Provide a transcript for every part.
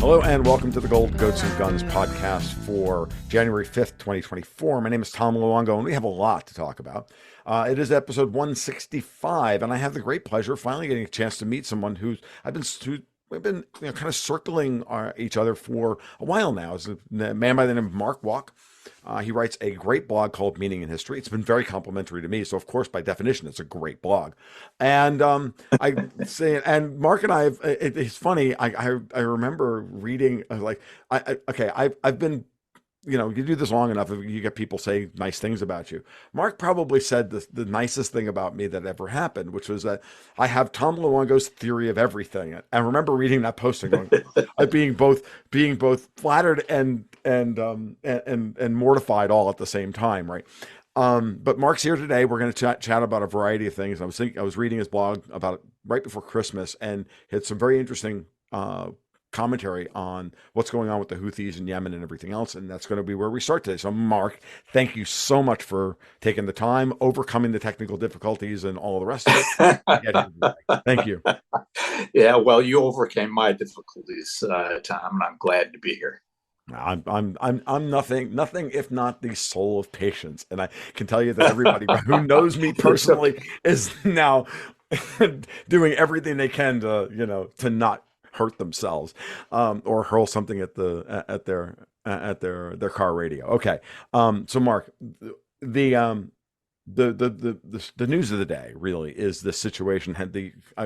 Hello and welcome to the Gold Goats and Guns podcast for January 5th, 2024. My name is Tom Luongo and we have a lot to talk about. It is episode 165 and I have the great pleasure of finally getting a chance to meet someone we've been kind of circling each other for a while now. It's a man by the name of Mark Wauck. He writes a great blog called Meaning in History. It's been very complimentary to me, so of course, by definition, it's a great blog. And I say, and Mark and I, it's funny. I remember reading I've been, you do this long enough, you get people say nice things about you. Mark probably said the nicest thing about me that ever happened, which was that I have Tom Luongo's theory of everything. I remember reading that post and going, being both flattered and mortified all at the same time, right? But Mark's here today. We're going to chat about a variety of things. I was reading his blog about right before Christmas and had some very interesting commentary on what's going on with the Houthis in Yemen and everything else. And that's going to be where we start today. So Mark, thank you so much for taking the time, overcoming the technical difficulties and all the rest of it. Thank you. Yeah, well, you overcame my difficulties, Tom, and I'm glad to be here. I'm nothing if not the soul of patience. And I can tell you that everybody who knows me personally is now doing everything they can to not hurt themselves, or hurl something at their car radio. Okay. So Mark, the news of the day really is the situation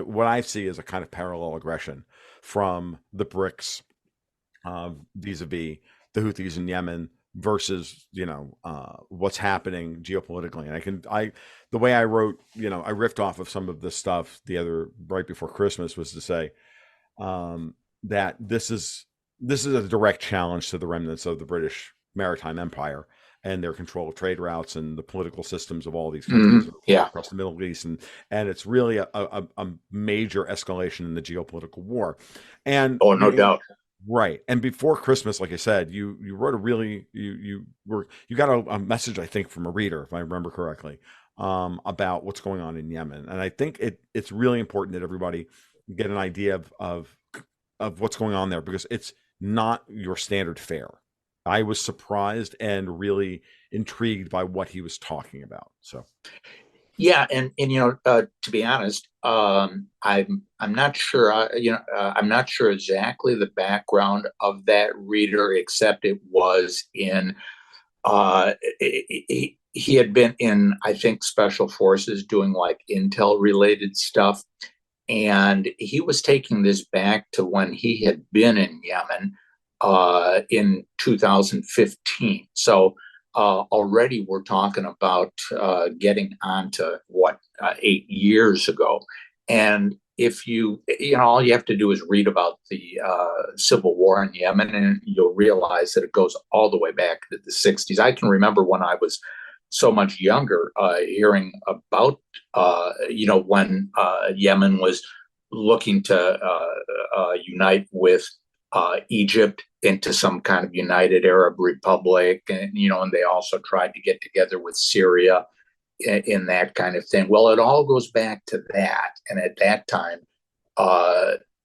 what I see is a kind of parallel aggression from the BRICS, vis-a-vis the Houthis in Yemen versus what's happening geopolitically. And the way I wrote, I riffed off of some of the stuff right before Christmas was to say that this is a direct challenge to the remnants of the British maritime empire and their control of trade routes and the political systems of all these countries across the Middle East. And it's really a major escalation in the geopolitical war. And no doubt. Right. And before Christmas, like I said, you wrote you got a message, I think, from a reader, if I remember correctly, about what's going on in Yemen. And I think it's really important that everybody get an idea of what's going on there, because it's not your standard fare. I was surprised and really intrigued by what he was talking about. So, yeah, and to be honest, I'm not sure. I'm not sure exactly the background of that reader, except it was in. He had been in, I think, special forces doing like intel related stuff. And he was taking this back to when he had been in Yemen in 2015. So already we're talking about getting on to 8 years ago. And if all you have to do is read about the civil war in Yemen, and you'll realize that it goes all the way back to the 60s. I can remember when I was so much younger, hearing about, when Yemen was looking to unite with Egypt into some kind of united Arab republic, and they also tried to get together with Syria in that kind of thing. Well, it all goes back to that, and at that time,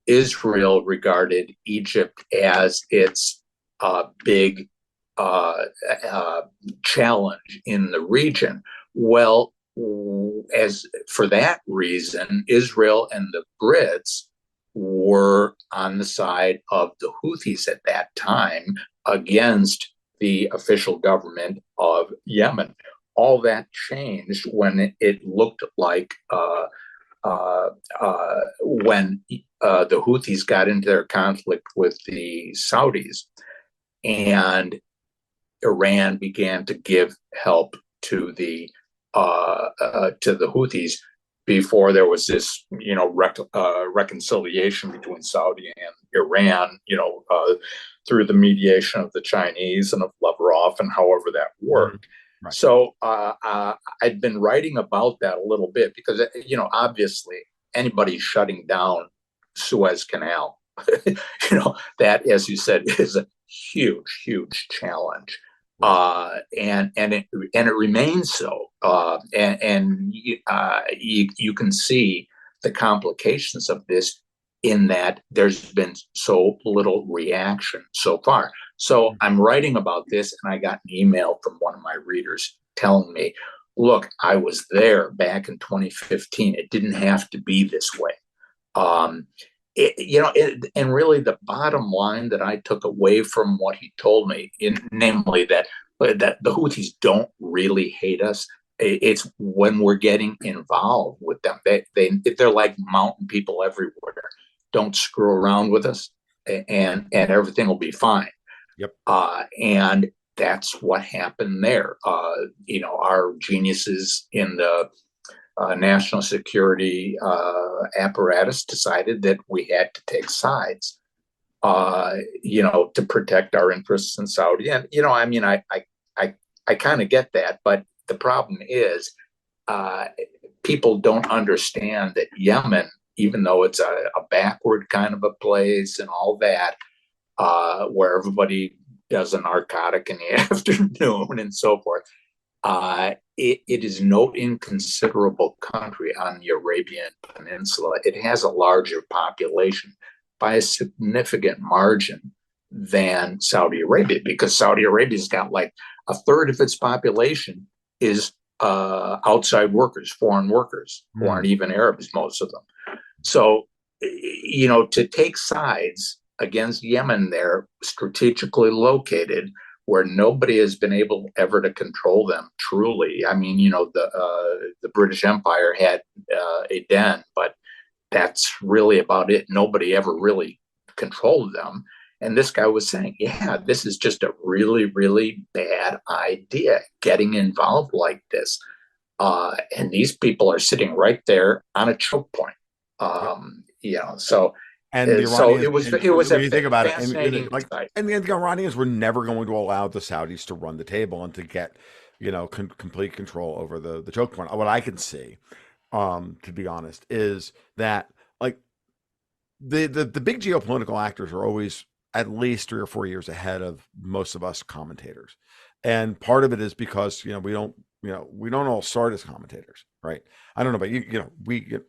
Israel regarded Egypt as its big challenge in the region. Well, as for that reason, Israel and the Brits were on the side of the Houthis at that time against the official government of Yemen. All that changed when it looked like when the Houthis got into their conflict with the Saudis, and Iran began to give help to the Houthis before there was this, reconciliation between Saudi and Iran, through the mediation of the Chinese and of Lavrov, and however that worked. Right. So I'd been writing about that a little bit because, obviously anybody shutting down Suez Canal, that, as you said, is a huge, huge challenge. And it remains so. You can see the complications of this in that there's been so little reaction so far. So I'm writing about this, and I got an email from one of my readers telling me, look, I was there back in 2015. It didn't have to be this way. Um, and really the bottom line that I took away from what he told me, namely that the Houthis don't really hate us. It's when we're getting involved with them. They're like mountain people everywhere. Don't screw around with us, and everything will be fine. Yep. And that's what happened there. Our geniuses in the national security apparatus decided that we had to take sides, to protect our interests in Saudi. And, I kind of get that. But the problem is uh, people don't understand that Yemen, even though it's a backward kind of a place and all that, where everybody does a narcotic in the afternoon and so forth, it is no inconsiderable country on the Arabian Peninsula. It has a larger population by a significant margin than Saudi Arabia, because Saudi Arabia's got like a third of its population is outside workers, foreign workers, who aren't even Arabs, most of them. So, to take sides against Yemen, there strategically located where nobody has been able ever to control them truly. I mean, the British Empire had Aden, but that's really about it. Nobody ever really controlled them. And this guy was saying, yeah, this is just a really, really bad idea, getting involved like this. And these people are sitting right there on a choke point. Yep. So And the so Iranians, it was and it was when a you think about it, fascinating insight. and the Iranians were never going to allow the Saudis to run the table and to get, complete control over the choke point. What I can see, to be honest, is that like the big geopolitical actors are always at least 3 or 4 years ahead of most of us commentators, and part of it is because we don't all start as commentators, right? I don't know, but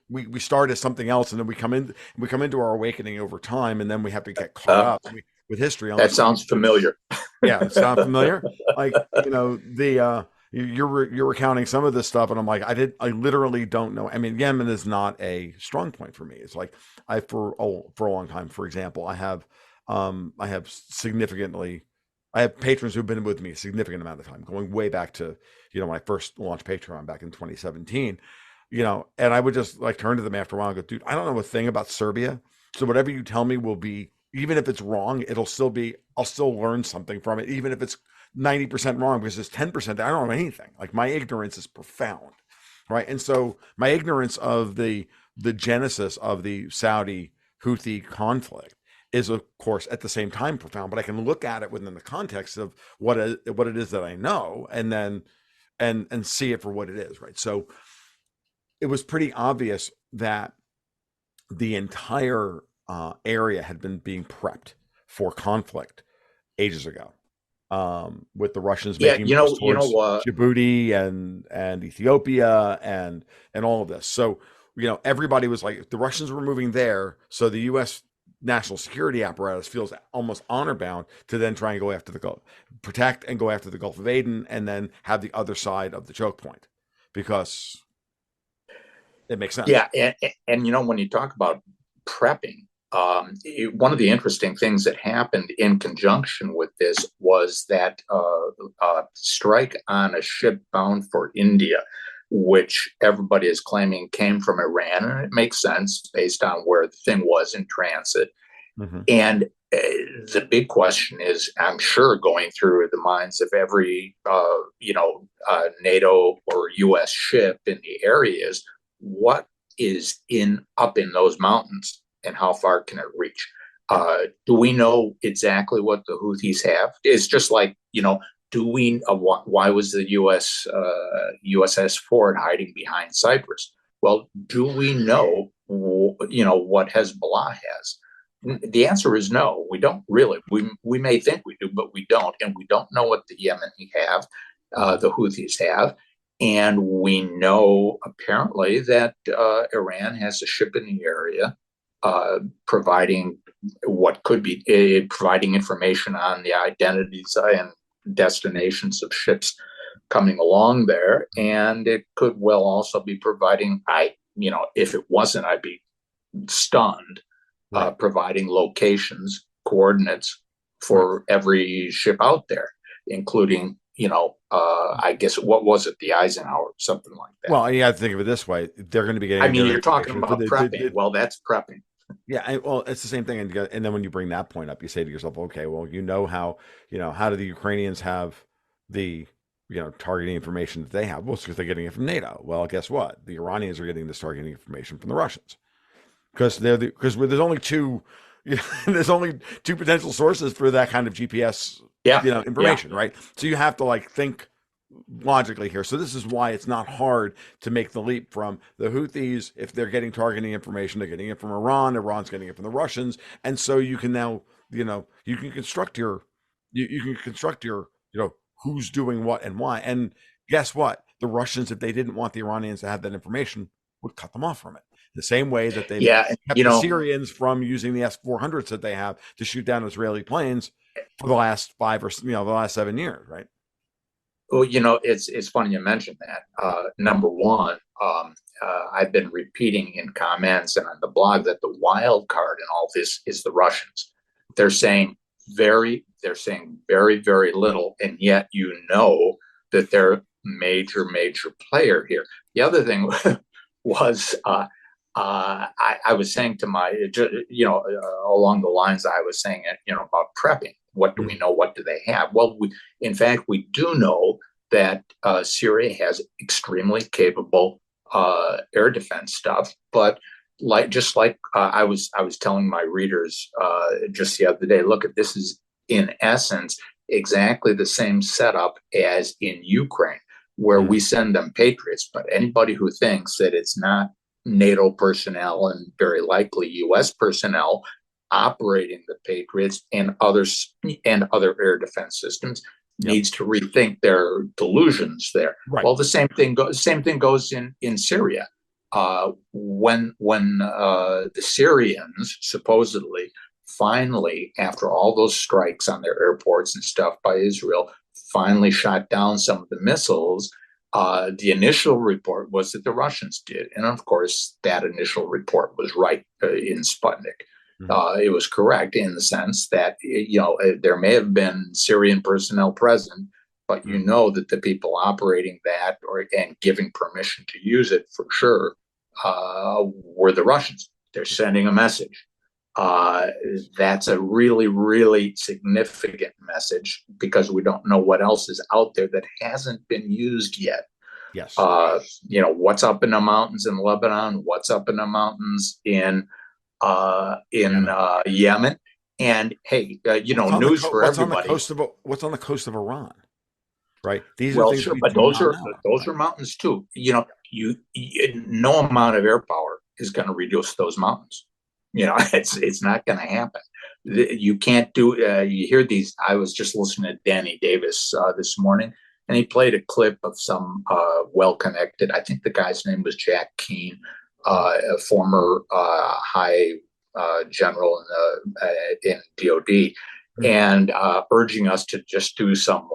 we start as something else, and then we come into our awakening over time, and then we have to get caught Uh, up with history that unless we. sounds familiar. Yeah, it's not familiar. Like the you're recounting some of this stuff, and I'm like, I literally don't know. I mean, Yemen is not a strong point for me. It's like for a long time, for example, I have significantly. I have patrons who've been with me a significant amount of time, going way back to when I first launched Patreon back in 2017. And I would just like turn to them after a while and go, dude, I don't know a thing about Serbia, so whatever you tell me will be, even if it's wrong, I'll still learn something from it, even if it's 90% wrong, because it's 10%. I don't know anything. Like my ignorance is profound, right? And so my ignorance of the genesis of the Saudi Houthi conflict is, of course, at the same time profound. But I can look at it within the context of what it is that I know, and then and see it for what it is, right? So it was pretty obvious that the entire area had been being prepped for conflict ages ago, with the Russians Yeah, making moves towards Djibouti and Ethiopia and all of this. So everybody was like, the Russians were moving there, so the U.S. national security apparatus feels almost honor bound to then try and go after the Gulf, protect and go after the Gulf of Aden, and then have the other side of the choke point, because it makes sense. yeah, and when you talk about prepping, one of the interesting things that happened in conjunction with this was that strike on a ship bound for India, which everybody is claiming came from Iran, and it makes sense based on where the thing was in transit. Mm-hmm. And the big question is, I'm sure, going through the minds of every NATO or U.S. ship in the area is, what is up in those mountains, and how far can it reach? Do we know exactly what the Houthis have? It's just like, do we? Why was the USS Ford hiding behind Cyprus? Well, do we know? What Hezbollah has? The answer is no. We don't really. We may think we do, but we don't, and we don't know what the Yemeni have, the Houthis have. And we know apparently that Iran has a ship in the area. providing what could be providing information on the identities and destinations of ships coming along there, and it could well also be providing. If it wasn't, I'd be stunned. Right. Providing locations, coordinates Right. for every ship out there, including, I guess, what was it, the Eisenhower, something like that. Well, you have to think of it this way: they're going to be I getting mean, their you're talking information for about prepping. Well, that's prepping. yeah. Well, it's the same thing, and then when you bring that point up, you say to yourself, okay, well, how do the Ukrainians have the targeting information that they have? Well, it's because they're getting it from NATO. Well, guess what? The Iranians are getting this targeting information from the Russians because there's only two. There's only two potential sources for that kind of GPS, Yeah, yeah, information, right? So you have to think logically here. So this is why it's not hard to make the leap from the Houthis. If they're getting targeting information, they're getting it from Iran. Iran's getting it from the Russians, and so you can now, you can construct your who's doing what and why. And guess what? The Russians, if they didn't want the Iranians to have that information, would cut them off from it. The same way that they've yeah. kept the Syrians from using the S-400s that they have to shoot down Israeli planes for the last 7 years, right? Well, it's funny you mentioned that. Number one, I've been repeating in comments and on the blog that the wild card in all this is the Russians. They're saying they're saying very, very little, and yet that they're major, major player here. The other thing was I was saying to along the lines I was saying, about prepping. What do we know? What do they have? Well, in fact, we do know that Syria has extremely capable air defense stuff, but just like I was telling my readers just the other day, look, at this is in essence exactly the same setup as in Ukraine, where we send them Patriots. But anybody who thinks that it's not NATO personnel and very likely U.S. personnel operating the Patriots and other air defense systems needs to rethink their delusions there. Right. Well, the same thing goes in Syria. When the Syrians supposedly finally, after all those strikes on their airports and stuff by Israel, finally shot down some of the missiles. The initial report was that the Russians did. And of course, that initial report was right in Sputnik. It was correct in the sense that, there may have been Syrian personnel present, but that the people operating that and giving permission to use it for sure were the Russians. They're sending a message. That's a really, really significant message because we don't know what else is out there that hasn't been used yet. Yes. What's up in the mountains in Lebanon? What's up in the mountains in Yemen? And hey, news for everybody. What's on the coast of Iran? Right. These are things sure, but those are mountains too. No amount of air power is going to reduce those mountains. It's not going to happen. You can't do. You hear these. I was just listening to Danny Davis this morning, and he played a clip of some well-connected. I think the guy's name was Jack Keane, a former high general in DoD, and urging us to just do some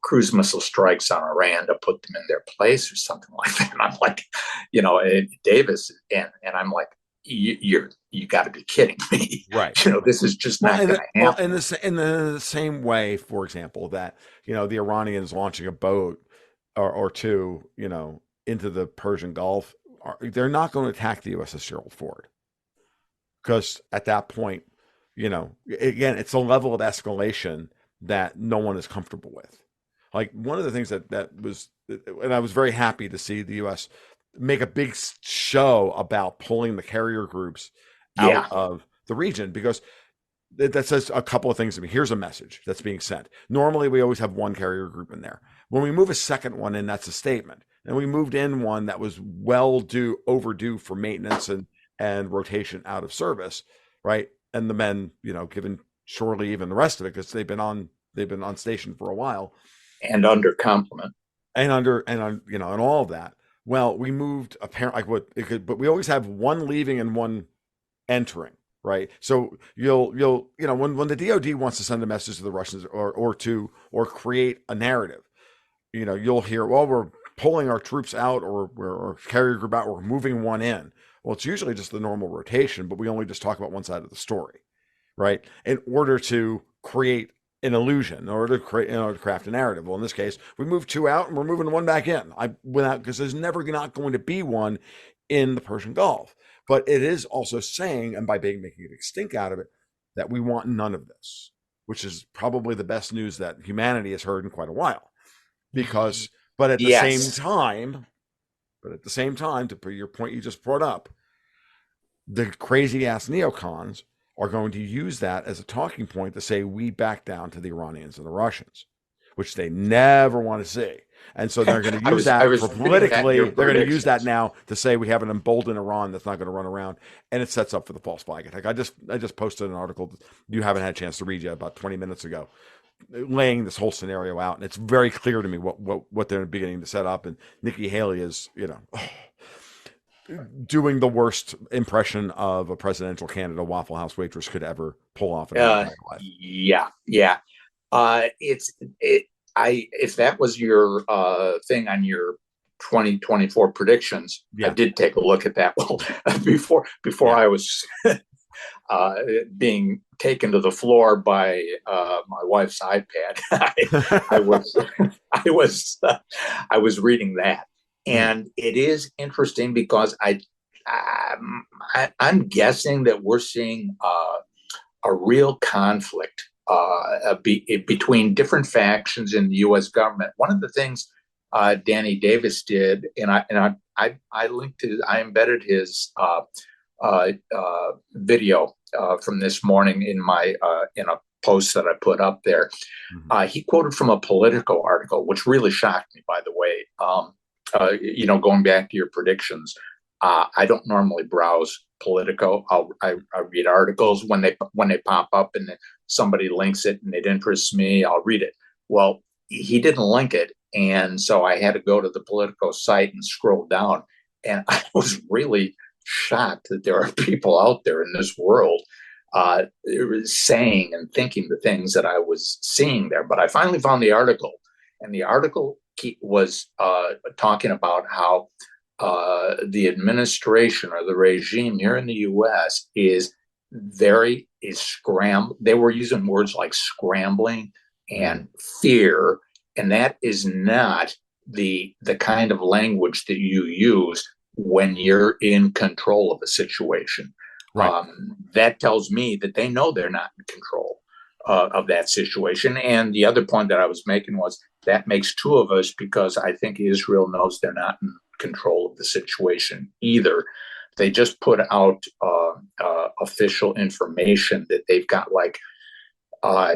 cruise missile strikes on Iran to put them in their place or something like that. And I'm like, Davis, and I'm like, you got to be kidding me, right? This is just not going to happen. Well, in the same way, for example, that the Iranians launching a boat or two, into the Persian Gulf, they're not going to attack the USS Gerald Ford because at that point, again, it's a level of escalation that no one is comfortable with. Like one of the things that was, and I was very happy to see the U.S. make a big show about pulling the carrier groups out of the region because that says a couple of things to me. Here's a message that's being sent. Normally, we always have one carrier group in there. When we move a second one in, that's a statement. And we moved in one that was overdue for maintenance and rotation out of service, right? And the men, given shore leave and the rest of it because they've been on station for a while, and under complement, and all of that. Well, we moved apparently like what it could, but we always have one leaving and one entering, right? So you'll when the DoD wants to send a message to the Russians or create a narrative, you'll hear, well, we're pulling our troops out or we're or carrier group out, we're moving one in. Well, it's usually just the normal rotation, but we only just talk about one side of the story, right? In order to create an illusion, in order to craft a narrative. Well, in this case, we moved two out and we're moving one back in. I without because there's never not going to be one in the Persian Gulf. But it is also saying, and by making it extinct out of it, that we want none of this, which is probably the best news that humanity has heard in quite a while. Because, but at the same Yes. time, to put your point you just brought up, the crazy ass neocons are going to use that as a talking point to say we back down to the Iranians and the Russians, which they never want to see. And so they're going to use I that for was reading that in politically. your They're going to use that predictions. now to say we have an emboldened Iran that's not going to run around, and it sets up for the false flag attack. I just posted an article you haven't had a chance to read yet about 20 minutes ago, laying this whole scenario out, and it's very clear to me what they're beginning to set up. And Nikki Haley is doing the worst impression of a presidential candidate a Waffle House waitress could ever pull off in her entire life. Yeah, yeah. It's it. I If that was your thing on your 2024 predictions, I Yeah, did take a look at that. Well, before yeah. I was being taken to the floor by my wife's iPad, I was I was reading that, Mm, and it is interesting because I'm guessing that we're seeing a real conflict between different factions in the U.S. government. One of the things Danny Davis did, and I linked to, I embedded his video from this morning in a post that I put up there. mhm. He quoted from a Politico article, which really shocked me, by the way. Going back to your predictions, I don't normally browse Politico. I read articles when they pop up and somebody links it and it interests me. I'll read it. Well, he didn't link it, and so I had to go to the Politico site and scroll down, and I was really shocked that there are people out there in this world saying and thinking the things that I was seeing there. But I finally found the article, and the article was talking about how the administration or the regime here in the U.S. is scram. They were using words like scrambling Mm, and fear, and that is not the kind of language that you use when you're in control of a situation. right. That tells me that they know they're not in control of that situation. And the other point that I was making was that makes two of us because I think Israel knows they're not in control of the situation either. They just put out official information that they've got like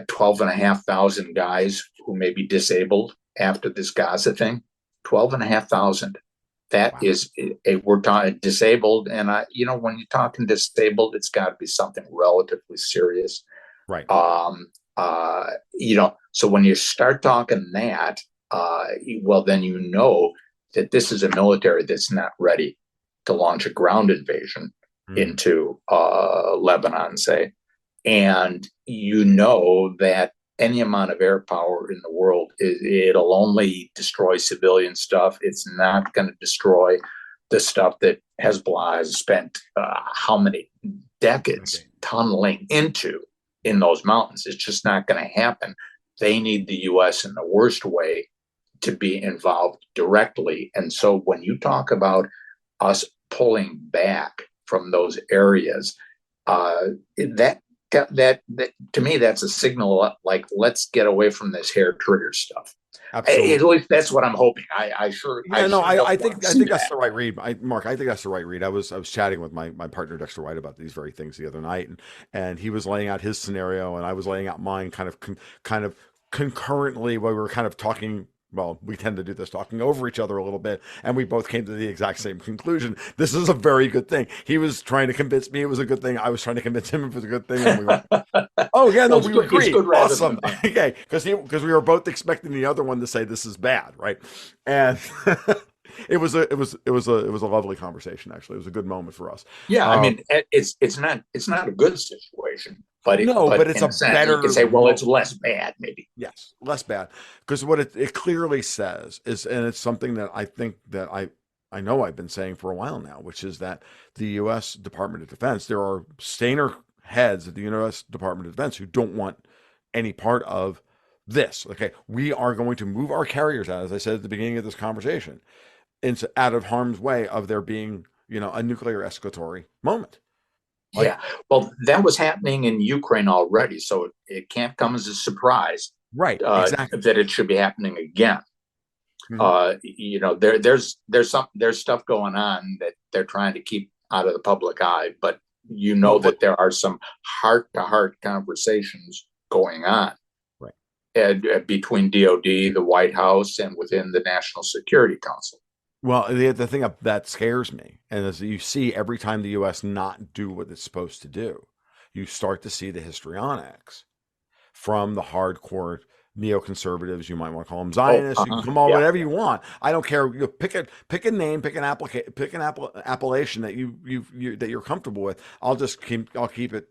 12,500 guys who may be disabled after this Gaza thing. 12,500. That Wow. is we're talking disabled, and when you're talking disabled, it's got to be something relatively serious. Right. So when you start talking that, well, then that this is a military that's not ready to launch a ground invasion Mm, into Lebanon, say, and that any amount of air power in the world, it'll only destroy civilian stuff. It's not going to destroy the stuff that Hezbollah has spent how many decades okay. tunneling into in those mountains. It's just not going to happen. They need the U.S. in the worst way to be involved directly. And so when you talk about us pulling back from those areas, that to me that's a signal like let's get away from this hair trigger stuff. At Absolutely. least that's what I'm hoping. I Yeah, no, sure I, don't I want think to I see think that's that. the right read. Mark, I think that's the right read. I was chatting with my partner Dexter White about these very things the other night, and he was laying out his scenario, and I was laying out mine, kind of concurrently while we were kind of talking. Well, we tend to do this talking over each other a little bit, and we both came to the exact same conclusion. This is a very good thing. He was trying to convince me it was a good thing. I was trying to convince him it was a good thing, and we went, "Oh yeah, no, Well, it's we good. It's agree. good rather than Awesome." bad. Okay, because we were both expecting the other one to say this is bad, right? And it was a lovely conversation. Actually, it was a good moment for us. Yeah, I Uh, mean, it's not a good situation, but no, but but it's in a a sense, you can better say, well, it's moment. less bad, maybe. Yes, less bad. Because what it clearly says is, and it's something that I think that I know I've been saying for a while now, which is that the U.S. Department of Defense, there are saner heads at the U.S. Department of Defense who don't want any part of this. Okay, we are going to move our carriers out, as I said at the beginning of this conversation, into out of harm's way of there being, a nuclear escalatory moment. Like, Yeah, well, that was happening in Ukraine already, so it can't come as a surprise right, exactly. that it should be happening again. Mhm. There's stuff going on that they're trying to keep out of the public eye, but Well, what? that there are some heart to heart conversations going on Right. between DoD, the White House, and within the National Security Council. Well, the thing that scares me, and as you see every time the U.S. not do what it's supposed to do, you start to see the histrionics from the hardcore neoconservatives. You might want to call them Oh, Zionists. You can call them yeah, whatever yeah. you want. I don't care. Pick a name, pick an appellation that that you're comfortable with. I'll keep it.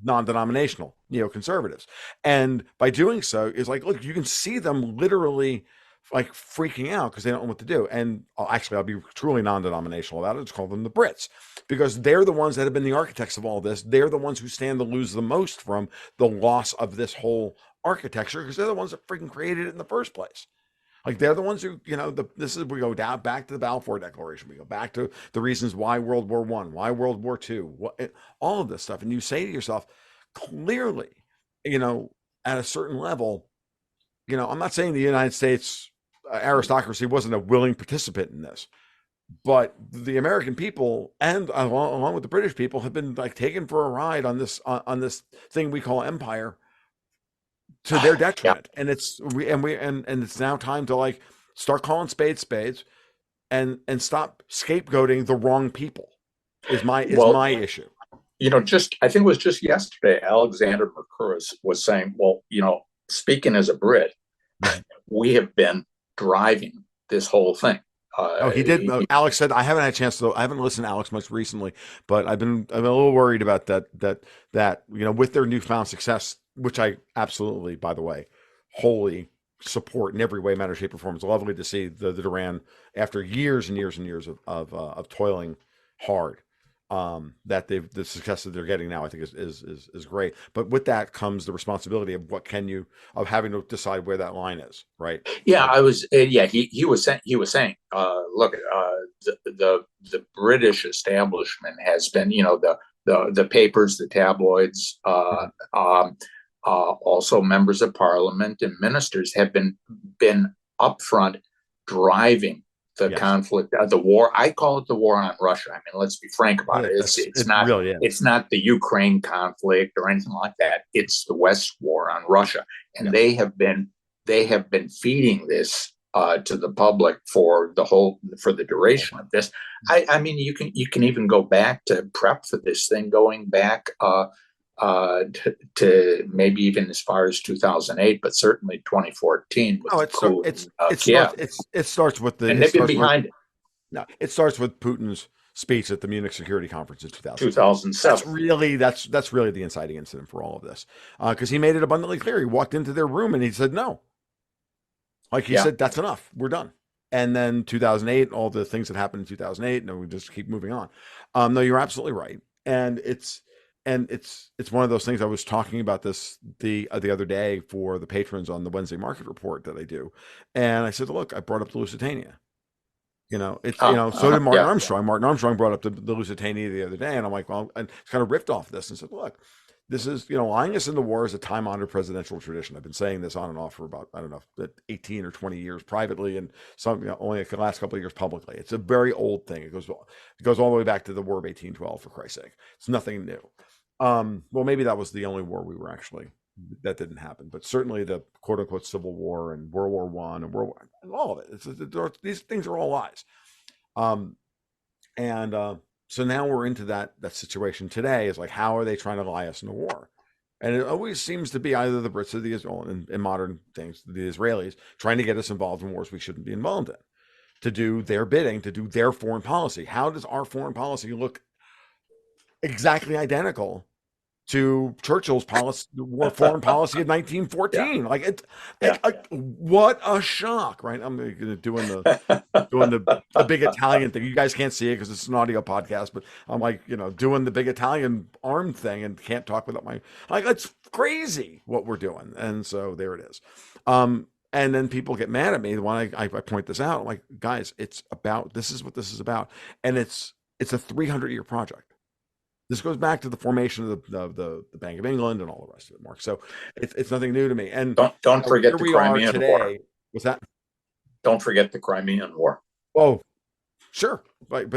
Non-denominational neoconservatives, and by doing so, is like, look, you can see them literally like freaking out because they don't know what to do. And actually, I'll be truly non-denominational about it. Just call them the Brits, because they're the ones that have been the architects of all this. They're the ones who stand to lose the most from the loss of this whole architecture, because they're the ones that freaking created it in the first place. Like, they're the ones who, we go down back to the Balfour Declaration. We go back to the reasons why World War One, why World War Two, all of this stuff. And you say to yourself, clearly, you know, at a certain level, I'm not saying the United States aristocracy wasn't a willing participant in this, but the American people and along with the British people have been like taken for a ride on this thing we call empire to their Yeah. detriment. And it's now time to like start calling spades spades and stop scapegoating the wrong people is Well, my issue. just I think it was just yesterday, Alexander Mercouris was saying, well, speaking as a Brit, Mhm. we have been driving this whole thing. Oh, he did. Alex said, I haven't had a chance to. I haven't listened to Alex much recently, but I'm a little worried about that with their newfound success, which I absolutely, by the way, wholly support in every way, matter, shape, or form. It's lovely to see the Duran after years and years and years of toiling hard. That the success that they're getting now, I think is great. But with that comes the responsibility of of having to decide where that line is, right? Yeah, Like, I was. Yeah, he was saying. Look, the British establishment has been, the papers, the tabloids, mhm, also members of parliament and ministers have been upfront driving the yes. conflict, the war. I call it the war on Russia. I mean, let's be frank about it. It's It not really is. it's not the Ukraine conflict or anything like that. It's the West war on Russia, and Yes. they have been feeding this to the public for the The whole duration time. of this. I mean, you can even go back to prep for this thing, going back to maybe even as far as 2008, but certainly 2014 with No, the coup it's in it starts Kiev, it starts with and they've been behind it. it starts with Putin's speech at the Munich Security Conference in 2007. 2007. That's really the inciting incident for all of this, because he made it abundantly clear. He walked into their room and he said no. Like, he Yeah. said, that's enough. We're done. And then 2008, all the things that happened in 2008, and we just keep moving on. No, you're absolutely right. And it's one of those things. I was talking about this the other day for the patrons on the Wednesday market report that I do. And I said, look, I brought up the Lusitania. So did Martin Yeah. Yeah. Armstrong. Martin Armstrong brought up the Lusitania the other day, and I'm like, well, and kind of ripped off this and said, look, this is, lying us in the war is a time honored presidential tradition. I've been saying this on and off for about, I don't know, 18 or 20 years privately, and some, only the last couple of years publicly. It's a very old thing. It goes all the way back to the War of 1812, for Christ's sake. It's nothing new. Well, maybe that was the only war we were actually, that didn't happen, but certainly the quote unquote Civil War and World War One and World War, all of it. These things are all lies. Um, and so now we're into that situation today. Is like, how are they trying to lie us into war? And it always seems to be either the Brits or the Israel in modern things, the Israelis trying to get us involved in wars we shouldn't be involved in, to do their bidding, to do their foreign policy. How does our foreign policy look exactly identical to Churchill's policy, foreign policy of Yeah, 1914? Like yeah. what a shock, right? I'm doing the big Italian thing. You guys can't see it because it's an audio podcast, but I'm like, doing the big Italian arm thing and can't talk without my, like, it's crazy what we're doing. And so there it is. And then people get mad at me when I point this out. I'm like, guys, this is what this is about. And it's a 300-year project. This goes back to the formation of the Bank of England and all the rest of it, Mark. So it's nothing new to me. And Don't forget here the we are Crimean War. today. What's that? Don't forget the Crimean War. Oh, sure, but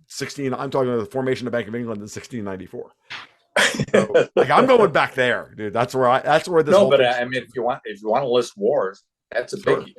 16. I'm talking about the formation of the Bank of England in 1694. So, like, I'm going back there, dude. That's where this. No, whole but thing, I mean, if you want to list wars, that's a sure, biggie.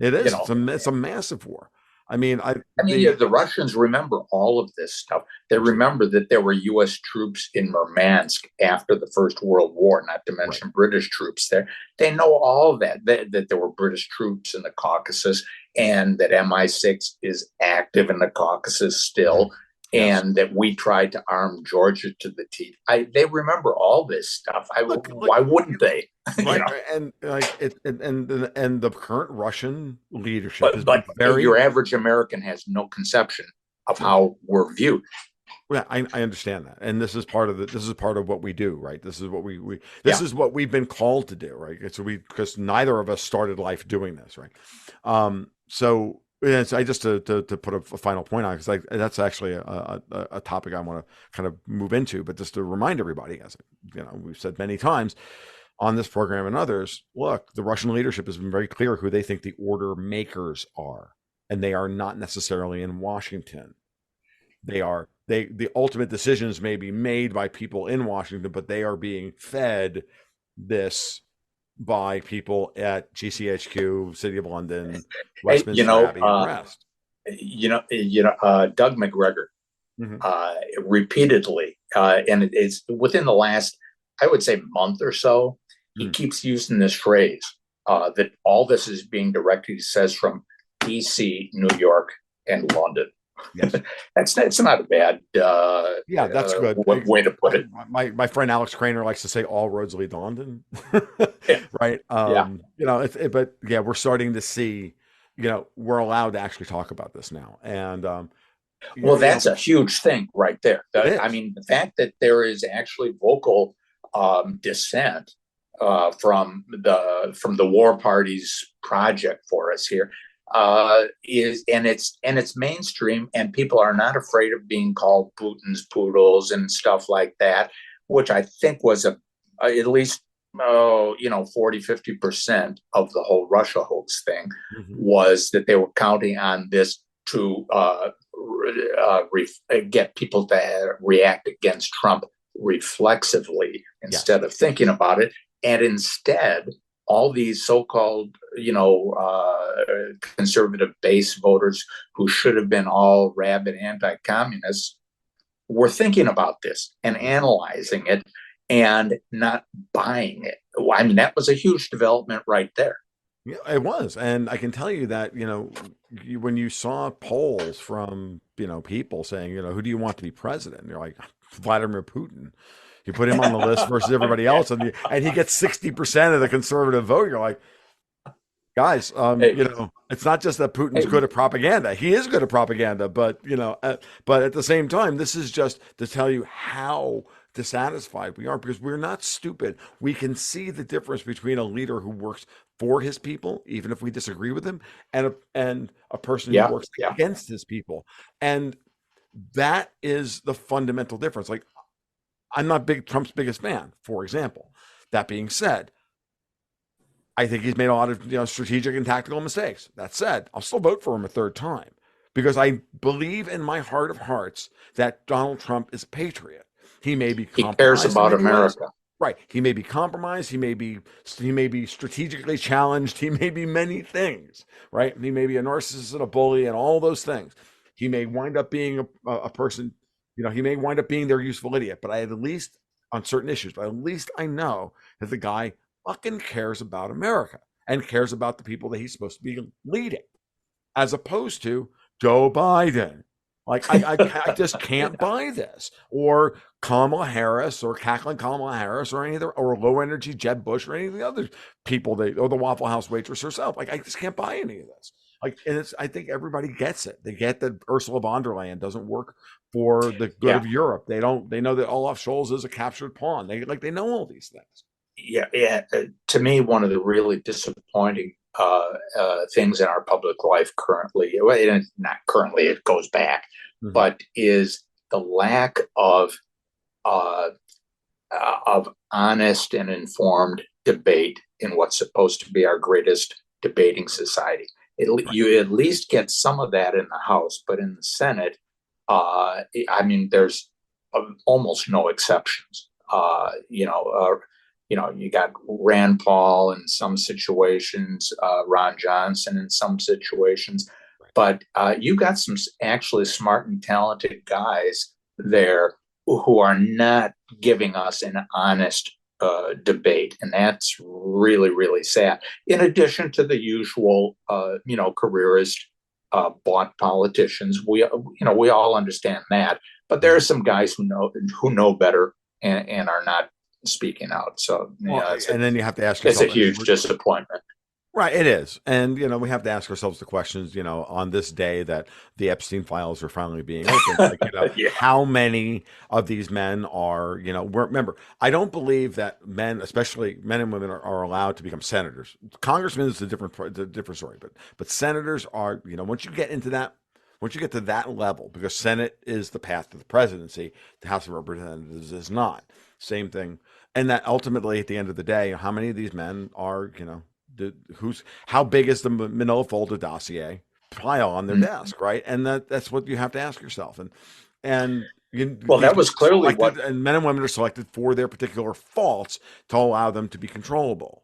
it is. You know, It's a massive war. I mean, the Russians remember all of this stuff. They remember that there were U.S. troops in Murmansk after the First World War, not to mention British troops there. They know all of that, that there were British troops in the Caucasus and that MI6 is active in the Caucasus still. Mm-hmm. Yes. And that we tried to arm Georgia to the teeth. They remember all this stuff. Why wouldn't they? Right, and like and the current Russian leadership but your average American has no conception of how we're viewed. Yeah, I understand that, and this is part of what we do, right? This is what this is what we've been called to do, right? So because neither of us started life doing this, right? So I just to put a final point on, because that's actually a topic I want to kind of move into, but just to remind everybody, as we've said many times on this program and others, look, the Russian leadership has been very clear who they think the order makers are, and they are not necessarily in Washington. The ultimate decisions may be made by people in Washington, but they are being fed this by people at GCHQ, City of London, Westminster Abbey, and the rest. Doug McGregor repeatedly, and it's within the last, I would say, month or so, he keeps using this phrase that all this is being directed, he says, from DC, New York, and London. Yes. That's not a bad that's good way to put it. My friend Alex Craner likes to say all roads lead to London. Right. But we're starting to see, we're allowed to actually talk about this now. And that's a huge thing right there. I mean, the fact that there is actually vocal dissent from the war party's project for us here it's mainstream, and people are not afraid of being called Putin's poodles and stuff like that, which I think was at least 40-50% of the whole Russia hoax thing was that they were counting on this to get people to react against Trump reflexively instead of thinking about it. And instead, all these so-called, conservative base voters who should have been all rabid anti-communists were thinking about this and analyzing it and not buying it. I mean, that was a huge development right there. Yeah, it was. And I can tell you that, when you saw polls from, people saying, who do you want to be president? You're like, Vladimir Putin. You put him on the list versus everybody else, and he gets 60% of the conservative vote. You're like, guys, it's not just that Putin's good at propaganda. He is good at propaganda, but but at the same time, this is just to tell you how dissatisfied we are, because we're not stupid. We can see the difference between a leader who works for his people, even if we disagree with him, and a person who works against his people, and that is the fundamental difference. Like, I'm not Trump's biggest fan, for example. That being said, I think he's made a lot of strategic and tactical mistakes. That said, I'll still vote for him a third time, because I believe in my heart of hearts that Donald Trump is a patriot. He may be compromised. He cares about America. Right. He may be compromised. He may be strategically challenged. He may be many things. Right. He may be a narcissist and a bully and all those things. He may wind up being a person. He may wind up being their useful idiot, but I at least on certain issues, but at least I know that the guy fucking cares about America and cares about the people that he's supposed to be leading, as opposed to Joe Biden. Like I just can't buy this, or Kamala Harris, or cackling Kamala Harris, or any of the, or low energy Jeb Bush, or any of the other people or the Waffle House waitress herself. Like I just can't buy any of this. Like, and it's, I think everybody gets it. They get that Ursula von der Leyen doesn't work for the good Yeah, of Europe. They don't. They know that Olaf Scholz is a captured pawn. They know all these things. yeah, yeah. To me, one of the really disappointing things in our public life currently, well, not currently, it goes back, Mm-hmm. but is the lack uh, of honest and informed debate in what's supposed to be our greatest debating society. Right. You at least get some of that in the House, but in the Senate, I mean, there's almost no exceptions. You got Rand Paul in some situations, Ron Johnson in some situations, but you got some actually smart and talented guys there who are not giving us an honest debate, and that's really, really sad. In addition to the usual, careerist, bought politicians, we all understand that, but there are some guys who know better and are not speaking out. So Well, and then you have to ask it's a yourself, huge disappointment. right, it is. And, we have to ask ourselves the questions, on this day that the Epstein files are finally being opened. Like, Yeah. how many of these men are, remember, I don't believe that men, especially men and women, are allowed to become senators. Congressmen is a different story, but senators are, once you get to that level, because Senate is the path to the presidency, the House of Representatives is not. Same thing. And that ultimately, at the end of the day, how many of these men are, how big is the Manila folder dossier pile on their desk, right? And that's what you have to ask yourself. And Well, these that men was are clearly selected, what. and men and women are selected for their particular faults to allow them to be controllable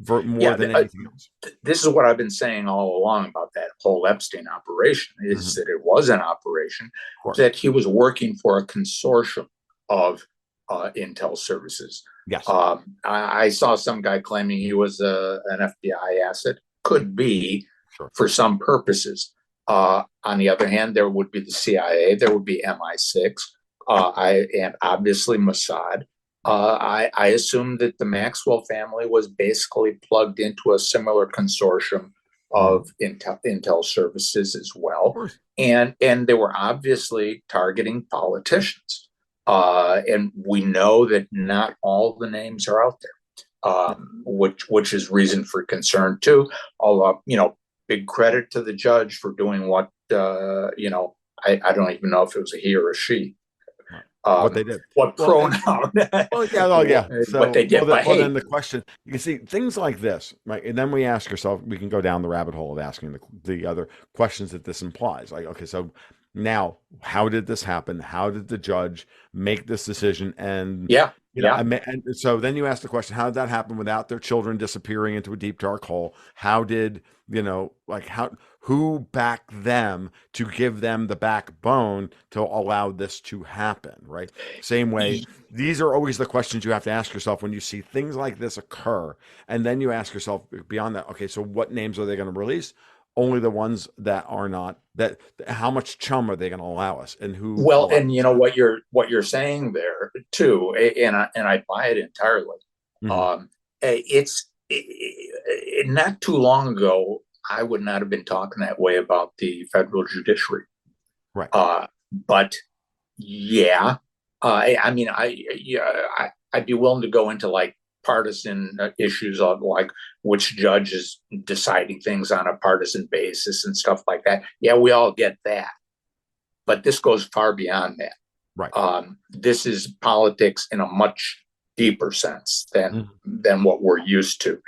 more Yeah, than anything else. this is what I've been saying all along about that whole Epstein operation, is Hmm. that it was an operation, Of course. that he was working for a consortium of intel services. Yes. I saw some guy claiming he was an FBI asset. Could be Sure. for some purposes. On the other hand, there would be the CIA, there would be MI6, and obviously Mossad. I assume that the Maxwell family was basically plugged into a similar consortium Hmm. of intel services as Of well, course. and they were obviously targeting politicians. And we know that not all the names are out there, which is reason for concern too. Although, big credit to the judge for doing what, I don't even know if it was a he or a she, Right. What um, they did. what Well, pronoun, well, yeah, oh, yeah. what they So, did. But then hey, the question, you can see things like this, right? And then we ask ourselves, we can go down the rabbit hole of asking the other questions that this implies. Like, okay, so now, how did this happen? How did the judge make this decision? And, yeah, yeah. and so then you ask the question, how did that happen without their children disappearing into a deep dark hole? How did, who backed them to give them the backbone to allow this to happen, right? Same way, these are always the questions you have to ask yourself when you see things like this occur. And then you ask yourself beyond that, okay, so what names are they going to release? Only the ones that are not, that, how much chum are they going to allow us, and who Well, allows and us? what you're saying there too, and I buy it entirely. Mhm. Um, not too long ago, I would not have been talking that way about the federal judiciary. Right. But yeah, I mean, I'd be willing to go into like partisan issues of like which judge is deciding things on a partisan basis and stuff like that. Yeah, we all get that, but this goes far beyond that. Right. This is politics in a much deeper sense Mhm. than what we're used to.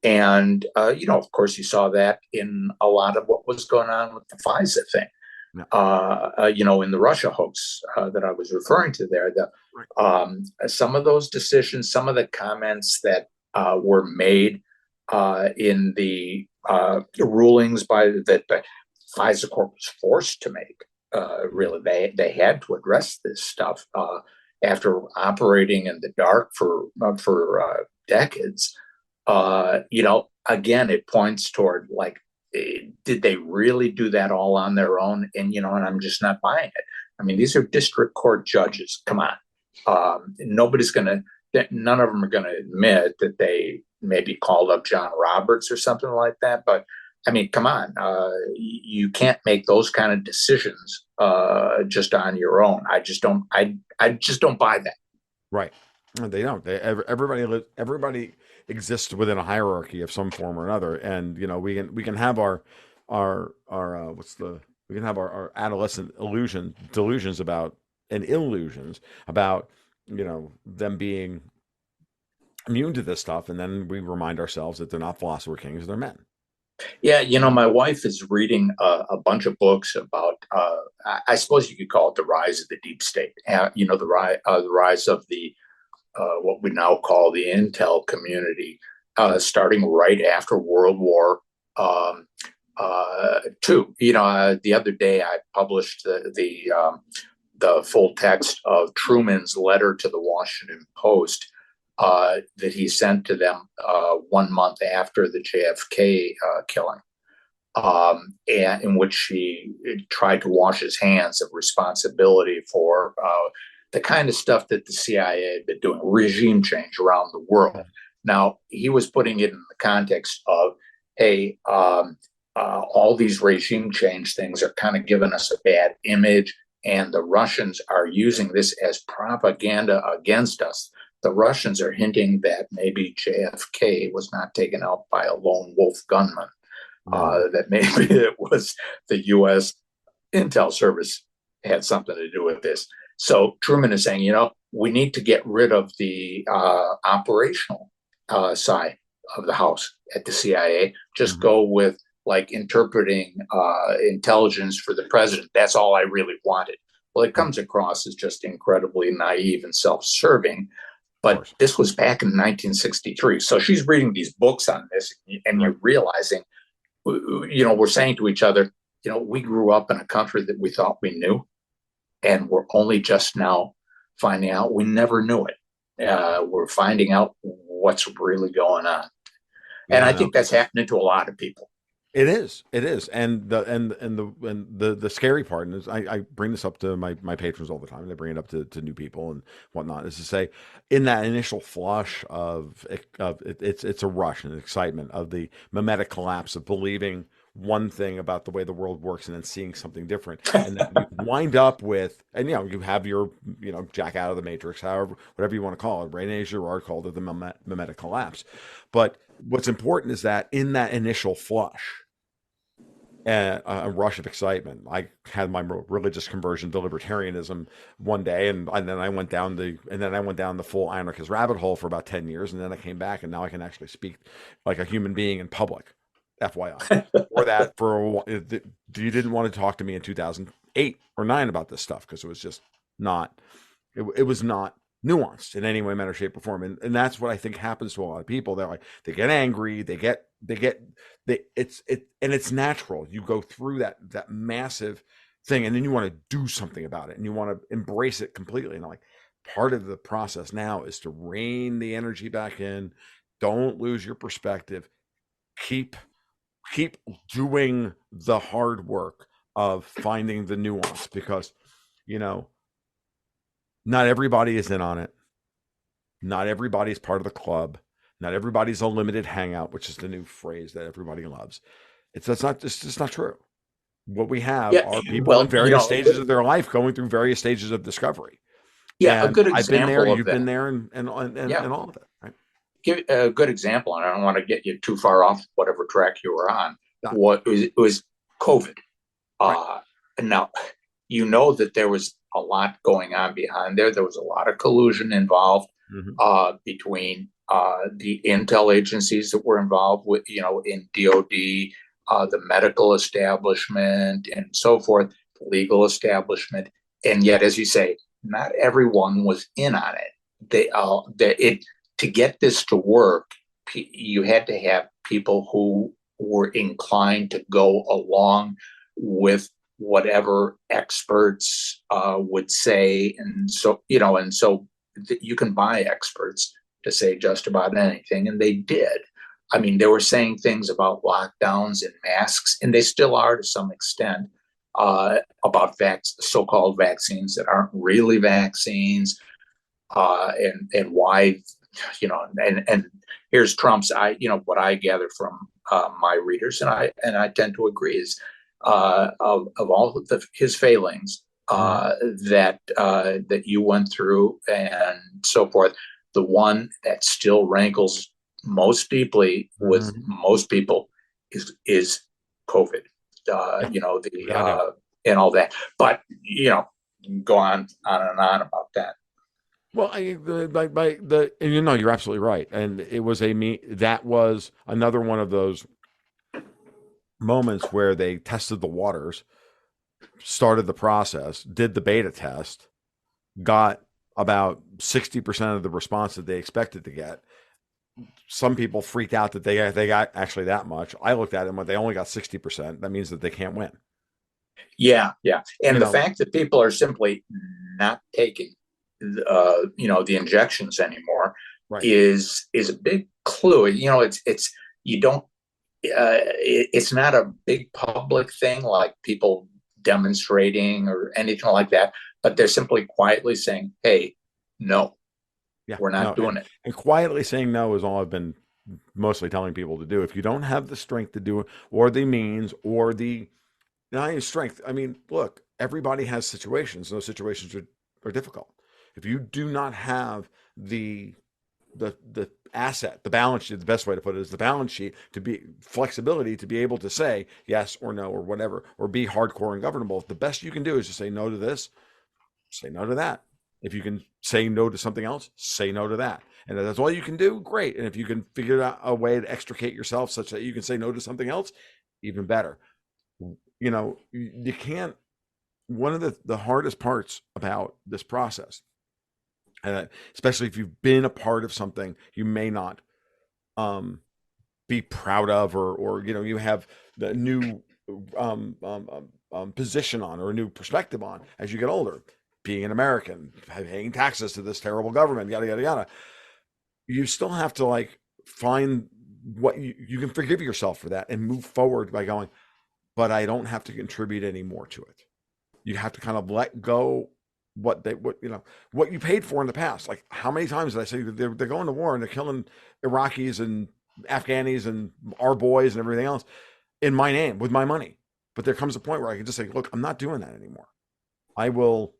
And of course, you saw that in a lot of what was going on with the FISA thing. Yeah. In the Russia hoax that I was referring to there, Right. some of those decisions, some of the comments that were made in the rulings that the FISA Corp was forced to make. Really, they had to address this stuff. after operating in the dark for decades. Again, it points toward like, did they really do that all on their own? And I'm just not buying it. I mean, these are district court judges. Come on. None of them are going to admit that they maybe called up John Roberts or something like that. But I mean, come on. You can't make those kind of decisions just on your own. I just don't buy that. Right. They don't. Everybody exists within a hierarchy of some form or another, and we can have our we can have our adolescent delusions about and illusions about them being immune to this stuff, and then we remind ourselves that they're not philosopher kings, they're men. Yeah, my wife is reading a bunch of books about, I suppose you could call it the rise of the deep state. The rise of the what we now call the intel community, starting right after World War II. The other day I published the full text of Truman's letter to the Washington Post that he sent to them 1 month after the JFK killing, and in which he tried to wash his hands of responsibility for the kind of stuff that the CIA had been doing, regime change around the world. Now, he was putting it in the context of, hey, all these regime change things are kind of giving us a bad image, and the Russians are using this as propaganda against us. The Russians are hinting that maybe JFK was not taken out by a lone wolf gunman, that maybe it was the U.S. intel service had something to do with this. So Truman is saying, we need to get rid of the operational side of the house at the CIA. Just go with like interpreting intelligence for the president. That's all I really wanted. Well, it comes across as just incredibly naive and self-serving. But this was back in 1963. So she's reading these books on this, and you're realizing, we're saying to each other, we grew up in a country that we thought we knew, and we're only just now finding out we never knew it. We're finding out what's really going on. And I think that's happening to a lot of people. It is, and the scary part, and I bring this up to my patrons all the time, and I bring it up to new people and whatnot, is to say, in that initial flush of it's a rush and excitement of the mimetic collapse of believing one thing about the way the world works and then seeing something different, and then you wind up with, and you have your jack out of the matrix, however, whatever you want to call it. Rene Girard called it the mimetic collapse. But what's important is that in that initial flush, a rush of excitement. I had my religious conversion to libertarianism one day, and then I went down the full anarchist rabbit hole for about 10 years, and then I came back, and now I can actually speak like a human being in public. FYI, or that for a while, you didn't want to talk to me in 2008 or 9 about this stuff because it was just not. It was not nuanced in any way, manner, shape, or form, and that's what I think happens to a lot of people. They're like, they get angry, it's natural. You go through that massive thing, and then you want to do something about it, and you want to embrace it completely. And like, part of the process now is to rein the energy back in. Don't lose your perspective. Keep doing the hard work of finding the nuance, because not everybody is in on it. Not everybody is part of the club. Not everybody's a limited hangout, which is the new phrase that everybody loves. It's just not true. What we have are people in various stages of their life going through various stages of discovery. Yeah, and a good example. I've been there, you've been there, and all of it. Right? Give a good example, and I don't want to get you too far off whatever track you were on. It was COVID. Right. Now, that there was a lot going on behind there. There was a lot of collusion involved between the intel agencies that were involved with, in DOD, the medical establishment, and so forth, the legal establishment. And yet, as you say, not everyone was in on it. To get this to work, you had to have people who were inclined to go along with whatever experts would say, and so you can buy experts to say just about anything, and they did. I mean, they were saying things about lockdowns and masks, and they still are to some extent, about so-called vaccines that aren't really vaccines, and why, and here's Trump's. What I gather from my readers, and I tend to agree, is of all of his failings, Mhm. that you went through and so forth, the one that still rankles most deeply with Mhm. most people is COVID. Yeah, The I know. and all that. But go on and on about that. Well, and you're absolutely right. And it was that was another one of those moments where they tested the waters, started the process, did the beta test, got about 60% of the response that they expected to get. Some people freaked out that they got actually that much. I looked at it and went, they only got 60%. That means that they can't win. Yeah, yeah. You And the know, fact that people are simply not taking, the injections anymore right. is a big clue. It's you don't. It's not a big public thing like people demonstrating or anything like that, but they're simply quietly saying, "Hey, no, Yeah, we're no, not doing it." and quietly saying no is all I've been mostly telling people to do. If you don't have the strength to do it, or the means, or the not even strength. I mean, look, everybody has situations. Those situations are difficult. If you do not have the the asset, the balance sheet, the best way to put it is the balance sheet to be flexibility to be able to say yes or no or whatever, or be hardcore and governable. The best you can do is just say no to this, say no to that. If you can say no to something else, say no to that. And if that's all you can do, great. And if you can figure out a way to extricate yourself such that you can say no to something else, even better. You can't. One of the hardest parts about this process, especially if you've been a part of something you may not um, be proud of, or you have the new position on, or a new perspective on as you get older, being an American, paying taxes to this terrible government, yada yada yada. You still have to like find what you can forgive yourself for that and move forward by going, but I don't have to contribute any more to it. You have to kind of let go what you paid for in the past. Like, how many times did I say that they're going to war and they're killing Iraqis and Afghanis and our boys and everything else in my name with my money? But there comes a point where I can just say, look, I'm not doing that anymore. I will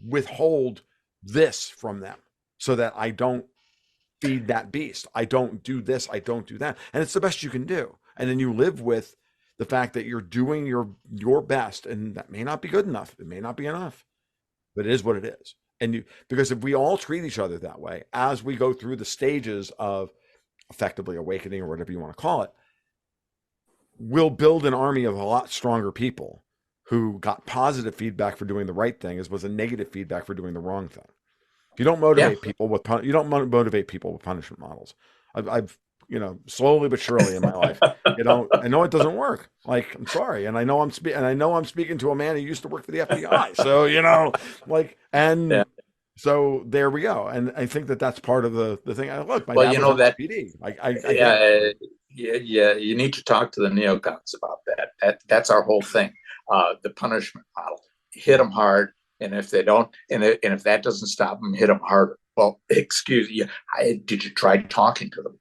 withhold this from them so that I don't feed that beast. I don't do this. I don't do that. And it's the best you can do. And then you live with the fact that you're doing your best, and that may not be good enough. It may not be enough, but it is what it is. And because if we all treat each other that way as we go through the stages of effectively awakening, or whatever you want to call it, we'll build an army of a lot stronger people who got positive feedback for doing the right thing as was a negative feedback for doing the wrong thing. You don't Yeah, motivate people with motivate people with punishment models. I've slowly but surely in my life, I know it doesn't work. Like, I'm sorry, and I know I'm speaking to a man who used to work for the FBI. So like, yeah. and so there we go. And I think that that's part of the thing. Look, my Well, dad was that. NYPD. I get it. Yeah, yeah. You need to talk to the neocons about that. That's our whole thing. The punishment model. Hit Yeah. them hard, and if they don't, and if that doesn't stop them, hit them harder. Well, excuse you. Did you try talking to them?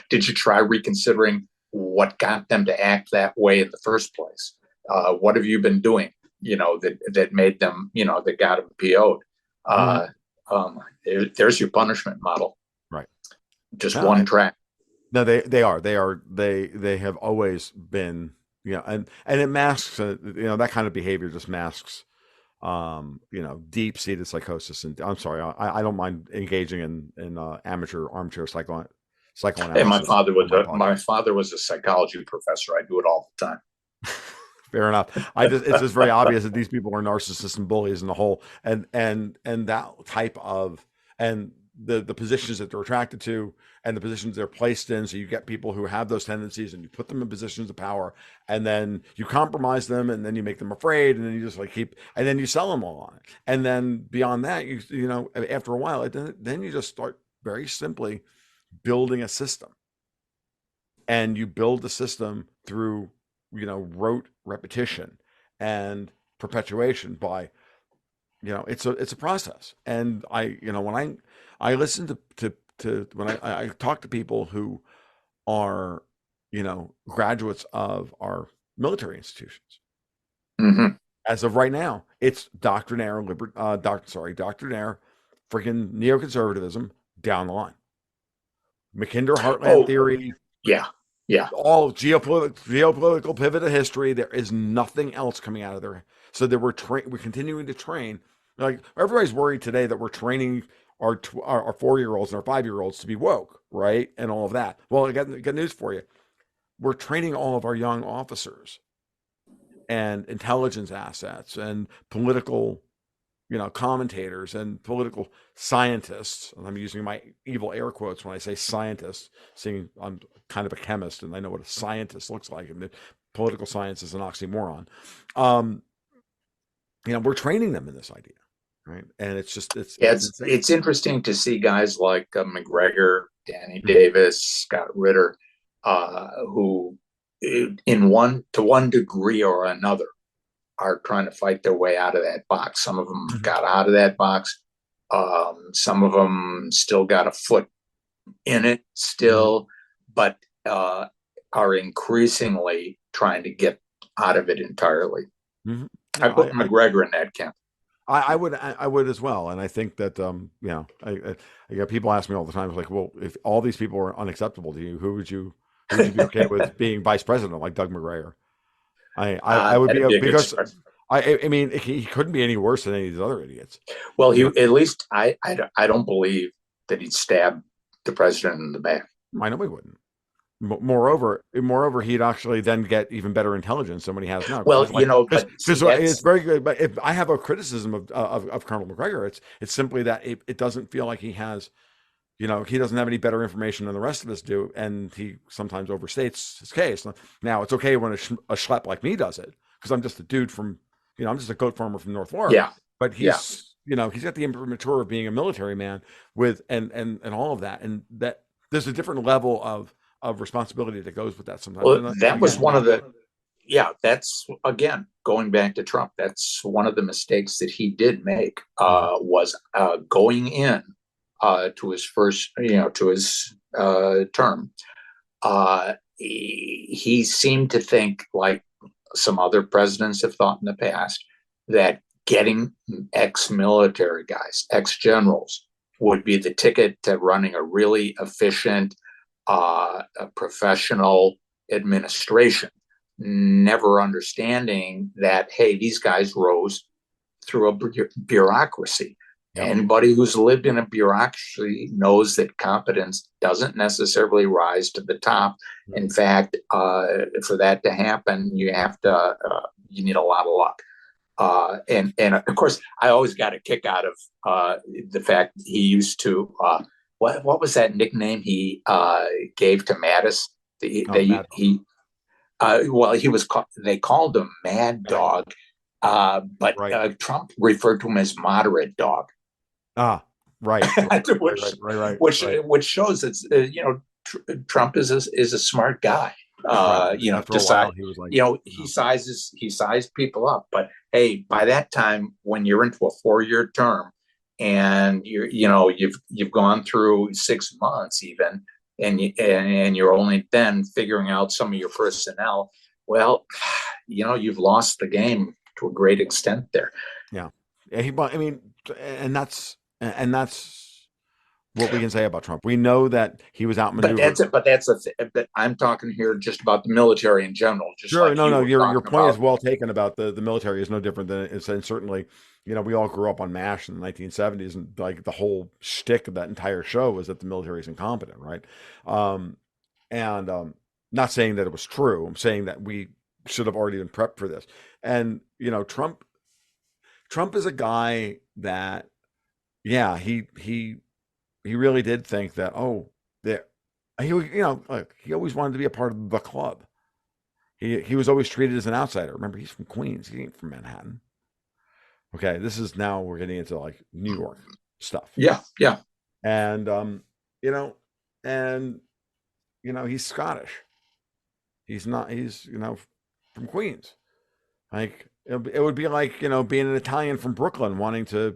Did you try reconsidering what got them to act that way in the first place? What have you been doing? That made them. That got them PO'd. Mhm. Uh, there's your punishment model. Right. Just No, one track. no, they have always been, and it masks, that kind of behavior just masks, deep seated psychosis. And I'm sorry, I don't mind engaging in amateur armchair And psychoanalysis on my my podcast. father was a psychology professor. I do it all the time. Fair enough. It's just very obvious that these people are narcissists and bullies in the whole, and that type of, and the positions that they're attracted to and the positions they're placed in. So you get people who have those tendencies and you put them in positions of power, and then you compromise them, and then you make them afraid, and then you just like keep, and then you sell them all on it. And then beyond that, you know, after a while, then you just start very simply building a system, and you build the system through, you know, rote repetition and perpetuation by, you know, it's a process. And you know, when I listen to when I talk to people who are, you know, graduates of our military institutions, Hmm. as of right now, it's doctrinaire doctrinaire freaking neoconservatism down the line. Mackinder Heartland Oh, theory, yeah, yeah. all geopolitical pivot of history. There is nothing else coming out of there. So that we're continuing to train. Like everybody's worried today that we're training our 4-year-olds and our 5-year-olds to be woke, right, and all of that. Well, I got news for you. We're training all of our young officers and intelligence assets and political, you know, commentators and political scientists. And I'm using my evil air quotes when I say scientists, seeing I'm kind of a chemist and I know what a scientist looks like. And the political science is an oxymoron. Um, you know, we're training them in this idea, right? And it's just Yeah, it's insane. it's interesting to see guys like McGregor, Danny Mhm. Davis, Scott Ritter, who, in one degree or another, are trying to fight their way out of that box. Some of them Mhm. got out of that box. Some of them still got a foot in it, Mhm. still, but are increasingly trying to get out of it entirely. Mhm. I No, put McGregor in that camp. I would as well, and I think that you know, I get people ask me all the time, like, well, if all these people are unacceptable to you, who would you be okay with being vice president, like Doug McGregor? I would be That'd be a good because start. I mean he couldn't be any worse than any of these other idiots, Well, you he know. at least I don't believe that he'd stab the president in the back. I know he wouldn't. Moreover, he'd actually then get even better intelligence than what he has now, because Well, he's like, but see, because it's that's very good. But if I have a criticism of Colonel McGregor, it's simply that it doesn't feel like he has, you know, he doesn't have any better information than the rest of us do, and he sometimes overstates his case. Now, it's okay when a schlep like me does it, because I'm just a dude from, you know, I'm just a goat farmer from North Florida. yeah, But yeah. he's, you know, he's got the imprimatur of being a military man with and all of that, and that there's a different level of responsibility that goes with that sometimes. Well, And that was again, one of not the yeah. That's again going back to Trump. That's one of the mistakes that he did make, Mhm. was going in to his first, to his term. He seemed to think, like some other presidents have thought in the past, that getting ex-military guys, ex-generals, would be the ticket to running a really efficient, a professional administration, never understanding that, hey, these guys rose through a bureaucracy. Yep. Anybody who's lived in a bureaucracy knows that competence doesn't necessarily rise to the top. In Mhm. fact, for that to happen, you need a lot of luck. And of course, I always got a kick out of the fact that he used to, what was that nickname he gave to Mattis? Oh, Mad Dog. Well, they called him Mad Right. Dog, but Right. Trump referred to him as Moderate Dog, Ah, right. Right. Right. which Right. Right. Right. which Right. which shows that, Trump is a smart guy. Right. And after a while, he was like, He no. sized people up, but hey, by that time, when you're into a 4-year term, and you've gone through 6 months even, and you're only then figuring out some of your personnel. Well, you've lost the game to a great extent there. Yeah. Yeah, I mean, and that's what we can say about Trump. We know that he was But that's outmaneuvered. it. But I'm talking here just about the military in general, just Sure, like no, you no, were your talking point is about. well taken about the military is no different than it's, and certainly, you know, we all grew up on MASH in the 1970s, and like the whole shtick of that entire show was that the military is incompetent, right? Um, and not saying that it was true. I'm saying that we should have already been prepped for this. And you know, Trump is a guy that, yeah, he he really did think that, oh, there, like, he always wanted to be a part of the club. He was always treated as an outsider. Remember, he's from Queens. He ain't from Manhattan. Okay, this is now we're getting into like New York stuff. Yeah, yeah, And you know, and he's Scottish. He's not. He's from Queens. Like it would be like being an Italian from Brooklyn wanting to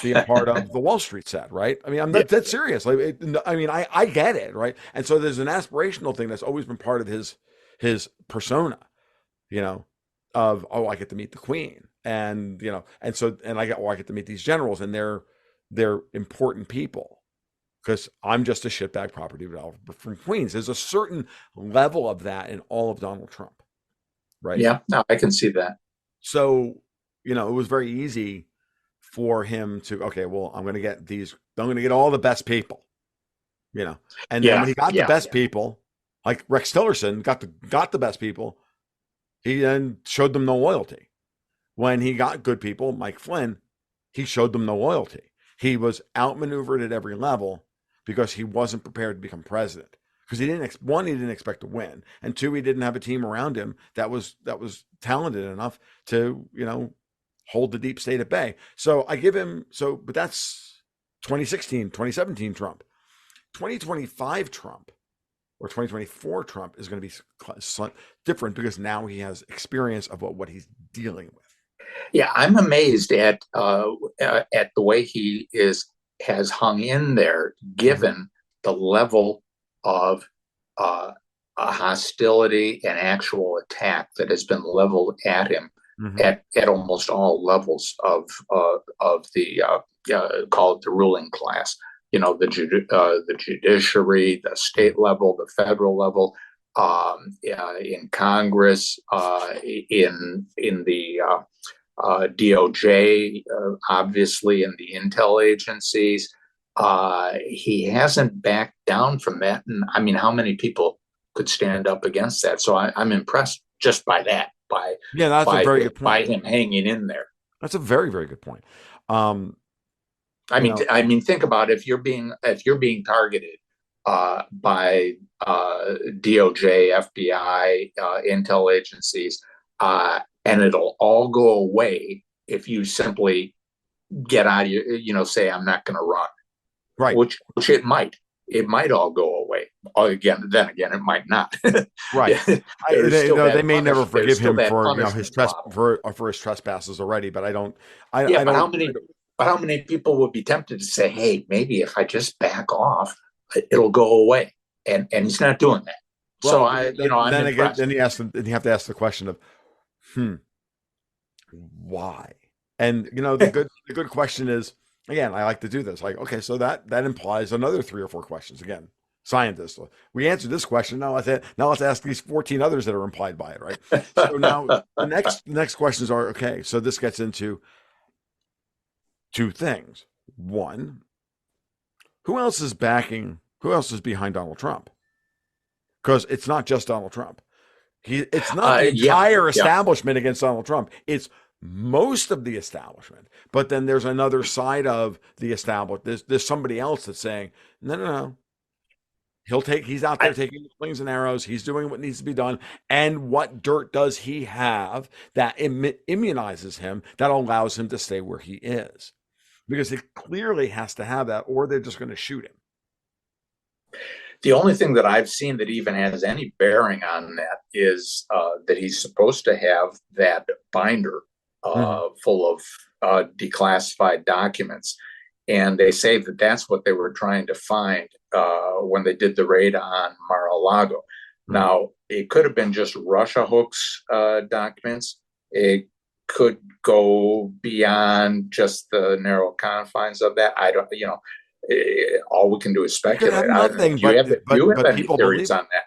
be a part of the Wall Street set, right? I mean, I'm yeah, not that serious. Like, I mean, I get it, right? And so there's an aspirational thing that's always been part of his persona, you know, of, oh, I get to meet the Queen, and I get to meet these generals, and they're important people because I'm just a shitbag property developer from Queens. There's a certain level of that in all of Donald Trump, right? yeah. No, I can see that. So, it was very easy for him to, okay, well, I'm going to get all the best people. And then when Yeah, he got the yeah, best people, like Rex Tillerson got the best people, he then showed them no loyalty. When he got good people, Mike Flynn, he showed them no loyalty. He was outmaneuvered at every level because he wasn't prepared to become president. Because he didn't expect to win, and two, he didn't have a team around him that was talented enough to hold the deep state at bay. So I give him but that's 2016, 2017 Trump. 2025 Trump or 2024 Trump is going to be different because now he has experience of what he's dealing with. Yeah. I'm amazed at the way he has hung in there, Mm-hmm. given the level of uh, hostility and actual attack that has been leveled at him Mm-hmm. at almost all levels of the call it the ruling class. The judiciary, the Mm-hmm. state level, the federal level, in Congress, in the DOJ, obviously in the intel agencies. He hasn't backed down from that. And I mean, how many people could stand up against that? So I'm impressed just by that, Yeah, that's a very good by point. him hanging in there. That's a very, very good point. Um, I you mean, know, think about if you're being targeted by DOJ, FBI, intel agencies, and it'll all go away if you simply get out of say I'm not going to run, right, which it might all go away. Then again, it might not. right. There's still They that may never there's forgive still him that for punishment problem. for his trespasses already, but I don't, Yeah, I don't, but how many people would be tempted to say, "Hey, maybe if I just back off, it'll go away," and he's not doing that. So well, I'm then again, impressed. then you have to ask the question of, hmm, why? And the good question is, again, I like to do this. Like, okay, so that implies another three or four questions. Again, scientists, we answered this question. Now let's ask these 14 others that are implied by it, right? So now the next questions are, okay, so this gets into two things. One, who else is behind Donald Trump? Because it's not just Donald Trump. It's not the Yeah, entire yeah. establishment against Donald Trump. It's most of the establishment. But then there's another side of the establishment. There's somebody else that's saying, no, no, no. He's out there I, taking the slings and arrows. He's doing what needs to be done. And what dirt does he have that immunizes him, that allows him to stay where he is? Because it clearly has to have that, or they're just going to shoot him. the only thing that I've seen that even has any bearing on that is that he's supposed to have that binder Mm-hmm. full of declassified documents. And they say that that's what they were trying to find when they did the raid on Mar-a-Lago. Mm-hmm. Now, it could have been just Russia Hook's documents. It could go beyond just the narrow confines of that. I don't, all we can do is He could have speculate. I don't know. nothing, Do you have but any people theories believe on it. that?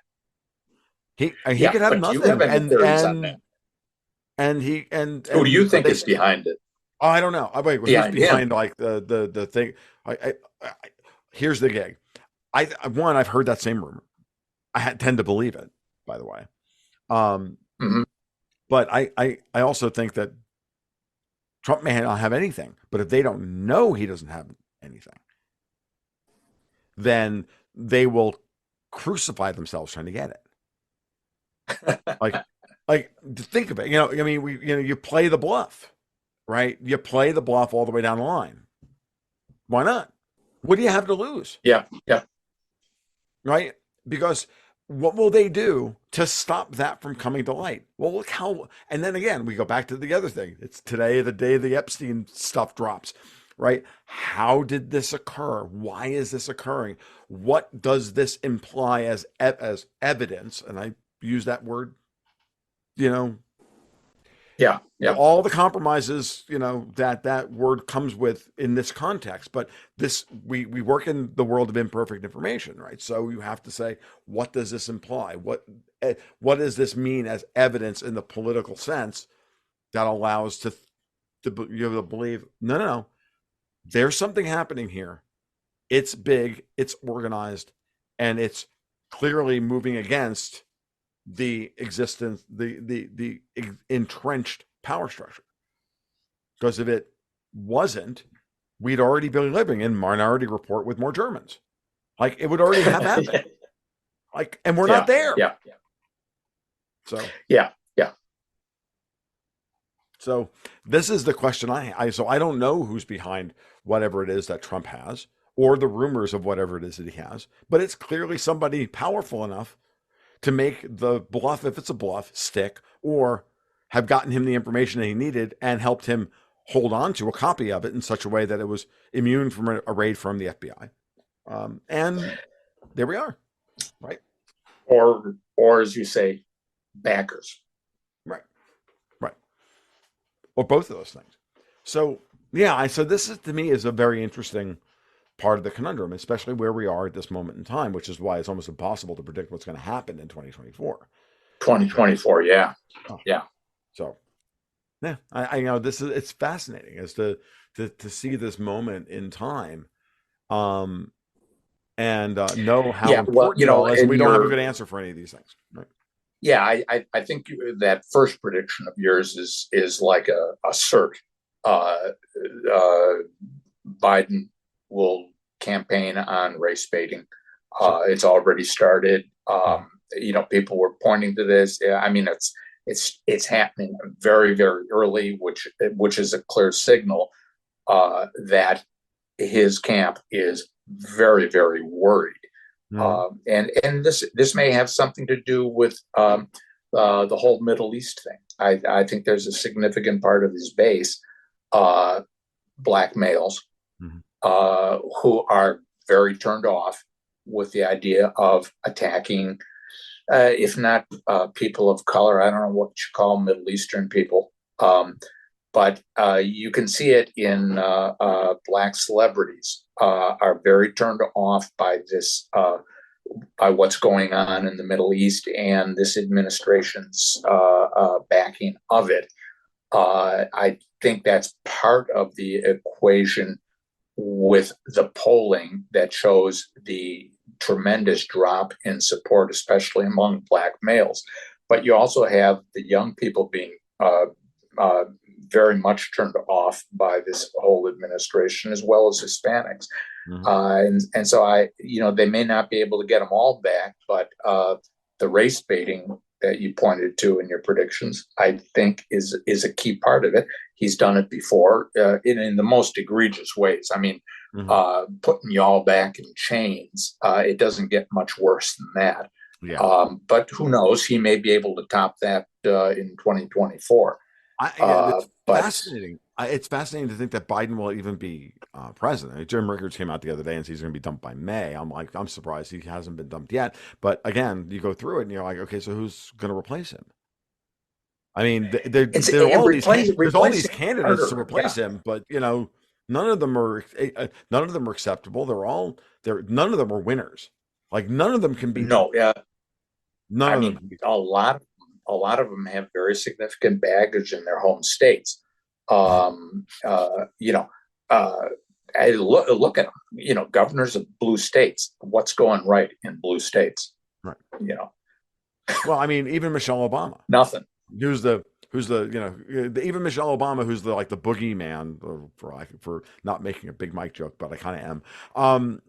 He Yeah, could have but do you have nothing, any theories on that? and he Who do you but think they is behind it? oh, I don't know. Wait, who's Behind him? behind like the thing? I here's the gig. I've heard that same rumor. Tend to believe it, by the way. Um, Mm-hmm. but I also think that Trump may not have anything, but if they don't know he doesn't have anything, then they will crucify themselves trying to get it. Like, like think of it. I mean, you play the bluff, right? You play the bluff all the way down the line. Why not? What do you have to lose? Yeah, yeah. Right? Because what will they do to stop that from coming to light? Well, look how, and then again, we go back to the other thing. It's today, the day the Epstein stuff drops, right? How did this occur? Why is this occurring? What does this imply as evidence? And I use that word, you know, Yeah, yeah. all the compromises, that word comes with in this context. But we work in the world of imperfect information, right? So you have to say, what does this imply? What does this mean as evidence in the political sense that allows to believe, no, there's something happening here. It's big, it's organized, and it's clearly moving against the existence, the entrenched power structure. Because if it wasn't, we'd already be living in Minority Report with more Germans. Like, it would already have happened. Like, and we're not there. Yeah, yeah. So yeah, yeah. So this is the question so I don't know who's behind whatever it is that Trump has, or the rumors of whatever it is that he has, but it's clearly somebody powerful enough to make the bluff, if it's a bluff, stick, or have gotten him the information that he needed and helped him hold on to a copy of it in such a way that it was immune from a raid from the FBI. And there we are, right? Or as you say, backers. Right, right. Or both of those things. So yeah, so this is, to me, is a very interesting part of the conundrum, especially where we are at this moment in time, which is why it's almost impossible to predict what's going to happen in 2024. 2024, yeah. Yeah. So, yeah, I know it's fascinating as to see this moment in time, and know how important it all is. And we don't have a good answer for any of these things. Right? Yeah, I think that first prediction of yours is like a cert. Biden will campaign on race baiting. It's already started. People were pointing to this. I mean, it's happening very, very early, which is a clear signal that his camp is very, very worried. And this may have something to do with the whole Middle East thing. I think there's a significant part of his base, black males, who are very turned off with the idea of attacking, if not people of color. I don't know what you call Middle Eastern people, but you can see it in black celebrities are very turned off by this, by what's going on in the Middle East and this administration's backing of it. I think that's part of the equation with the polling that shows the tremendous drop in support, especially among black males. But you also have the young people being very much turned off by this whole administration, as well as Hispanics. And so they may not be able to get them all back, but the race baiting that you pointed to in your predictions, I think is a key part of it. He's done it before in the most egregious ways. I mean, putting y'all back in chains, it doesn't get much worse than that. Yeah. But who knows? He may be able to top that in 2024. It's fascinating. It's fascinating to think that Biden will even be president. Jim Rickards came out the other day and says he's going to be dumped by May. I'm surprised he hasn't been dumped yet. But again, you go through it and you're like, okay, so who's going to replace him? I mean, there's all these candidates to replace him, but none of them are acceptable. None of them are winners. Like, none of them can be. No, yeah. None of them can be. A lot of them have very significant baggage in their home states. Look at them. Governors of blue states. What's going right in blue states? Right. Well, I mean, even Michelle Obama. Nothing. Who's the even Michelle Obama, who's the boogeyman, for not making a big Mike joke, but I kind of am.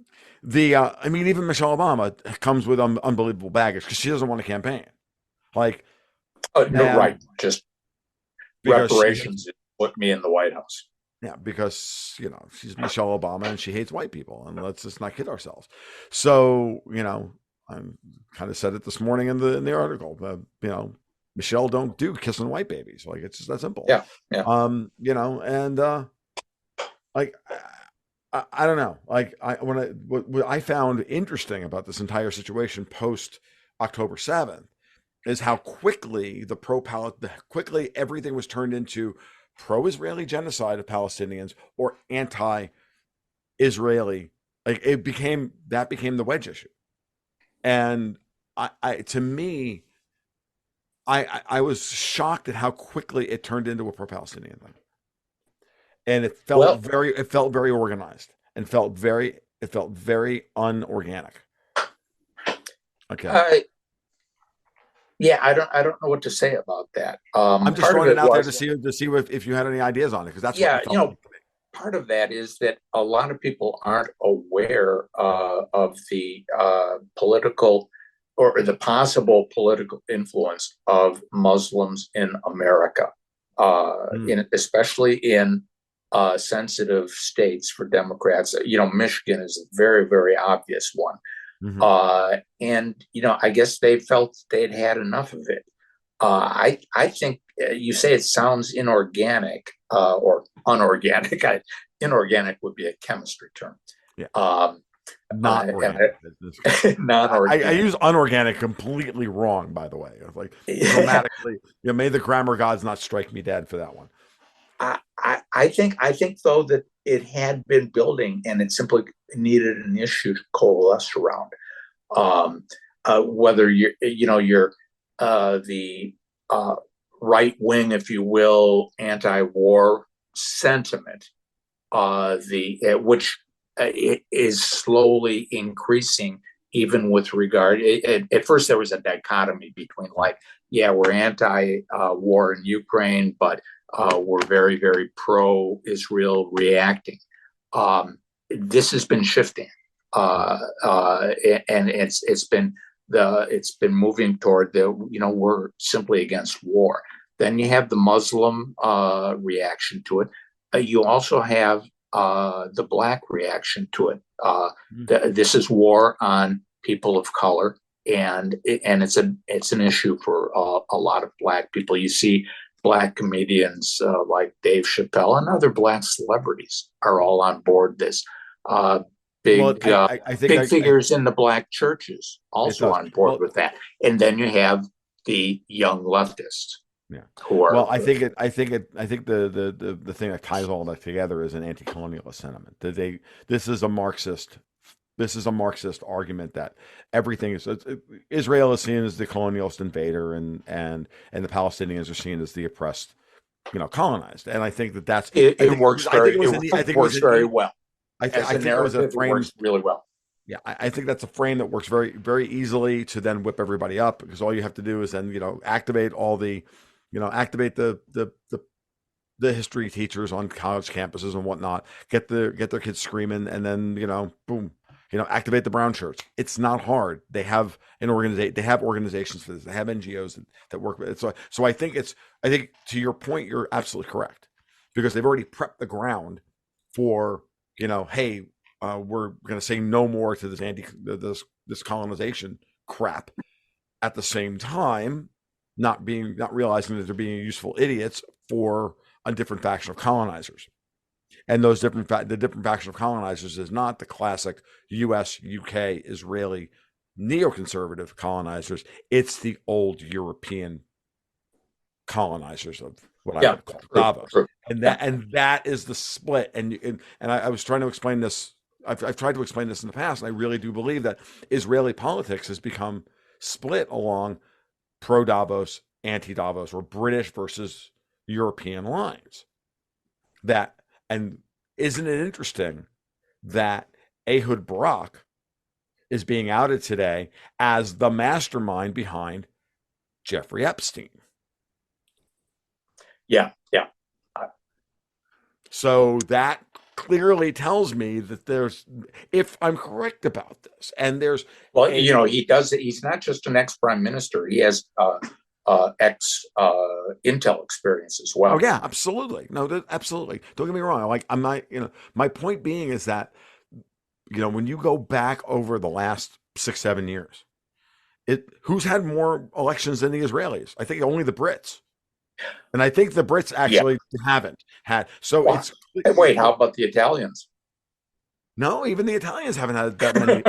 I mean, even Michelle Obama comes with unbelievable baggage because she doesn't want to campaign. Like, No, and right. Just because she hates, reparations put me in the White House. yeah, because, she's Michelle Obama and she hates white people. And let's just not kid ourselves. So, I kind of said it this morning in the article. Michelle don't do kissing white babies. Like, it's just that simple. Yeah, yeah. And like, I don't know. Like, what I found interesting about this entire situation post October 7th is how quickly quickly everything was turned into pro-Israeli genocide of Palestinians or anti-Israeli. Like, that became the wedge issue. And to me, I was shocked at how quickly it turned into a pro-Palestinian thing. And Well, it felt very organized and it felt very unorganic. Okay. uh, yeah, I don't know what to say about that. I'm just Part of throwing it it out there was, to see if you had any ideas on it, because that's what yeah, it felt like to me. part of that is that a lot of people aren't aware of the political or the possible political influence of Muslims in America, Mm, especially in sensitive states for Democrats. Michigan is a very, very obvious one. hmm And I guess they felt they'd had enough of it. I think you say it sounds inorganic or unorganic. Inorganic would be a chemistry term. Yeah, Um, not and organic. I non-organic. use unorganic completely wrong, by the way. Like, grammatically, may the grammar gods not strike me dead for that one. I think though that it had been building and it simply needed an issue to coalesce around. Whether you're the right wing, if you will, anti-war sentiment, the which is slowly increasing, even with regard. At first, there was a dichotomy between like, yeah, we're anti-war in Ukraine, but we're very, very pro-Israel reacting. This has been shifting, and it's been moving toward we're simply against war. Then you have the Muslim reaction to it. You also have the black reaction to it. This is war on people of color, and it's an issue for a lot of black people. You see black comedians like Dave Chappelle and other black celebrities are all on board this. Uh, Well, big I think big figures in the black churches it also does. on board Well, with that. And then you have the young leftists yeah. who Well, are I think the thing that ties all that together is an anti-colonialist sentiment. This is a Marxist argument that everything is Israel is seen as the colonialist invader, and the Palestinians are seen as the oppressed, colonized. And I think that's it works I think very it was it it was works an very well as I a think it was a narrative. It frame. works really well. Yeah, I think that's a frame that works very, very easily to then whip everybody up, because all you have to do is then, activate all the, activate the history teachers on college campuses and whatnot, get their kids screaming, and then, boom, activate the brown shirts. It's not hard. They have they have organizations for this. They have NGOs that work with it. So I think to your point, you're absolutely correct, because they've already prepped the ground for, hey, we're going to say no more to this colonization crap. At the same time, not realizing that they're being useful idiots for a different faction of colonizers. And the different faction of colonizers is not the classic U.S., UK, Israeli neoconservative colonizers. It's the old European colonizers of what I Yeah, would call true, Davos, true. and Yeah, that is the split. And I was trying to explain this. I've tried to explain this in the past, and I really do believe that Israeli politics has become split along pro Davos, anti Davos, or British versus European lines. That and isn't it interesting that Ehud Barak is being outed today as the mastermind behind Jeffrey Epstein? yeah, yeah. So that clearly tells me that there's, if I'm correct about this, and there's Well, a, he does. He's not just an ex prime minister. He has ex intel experience as oh well. yeah, absolutely, no, absolutely. Don't get me wrong. Like I'm not, my point being is that when you go back over the last 6, 7 years, who's had more elections than the Israelis? I think only the Brits. And I think the Brits Yeah. actually haven't had. So Well, it's hey, wait, how about the Italians? no, even the Italians haven't had that many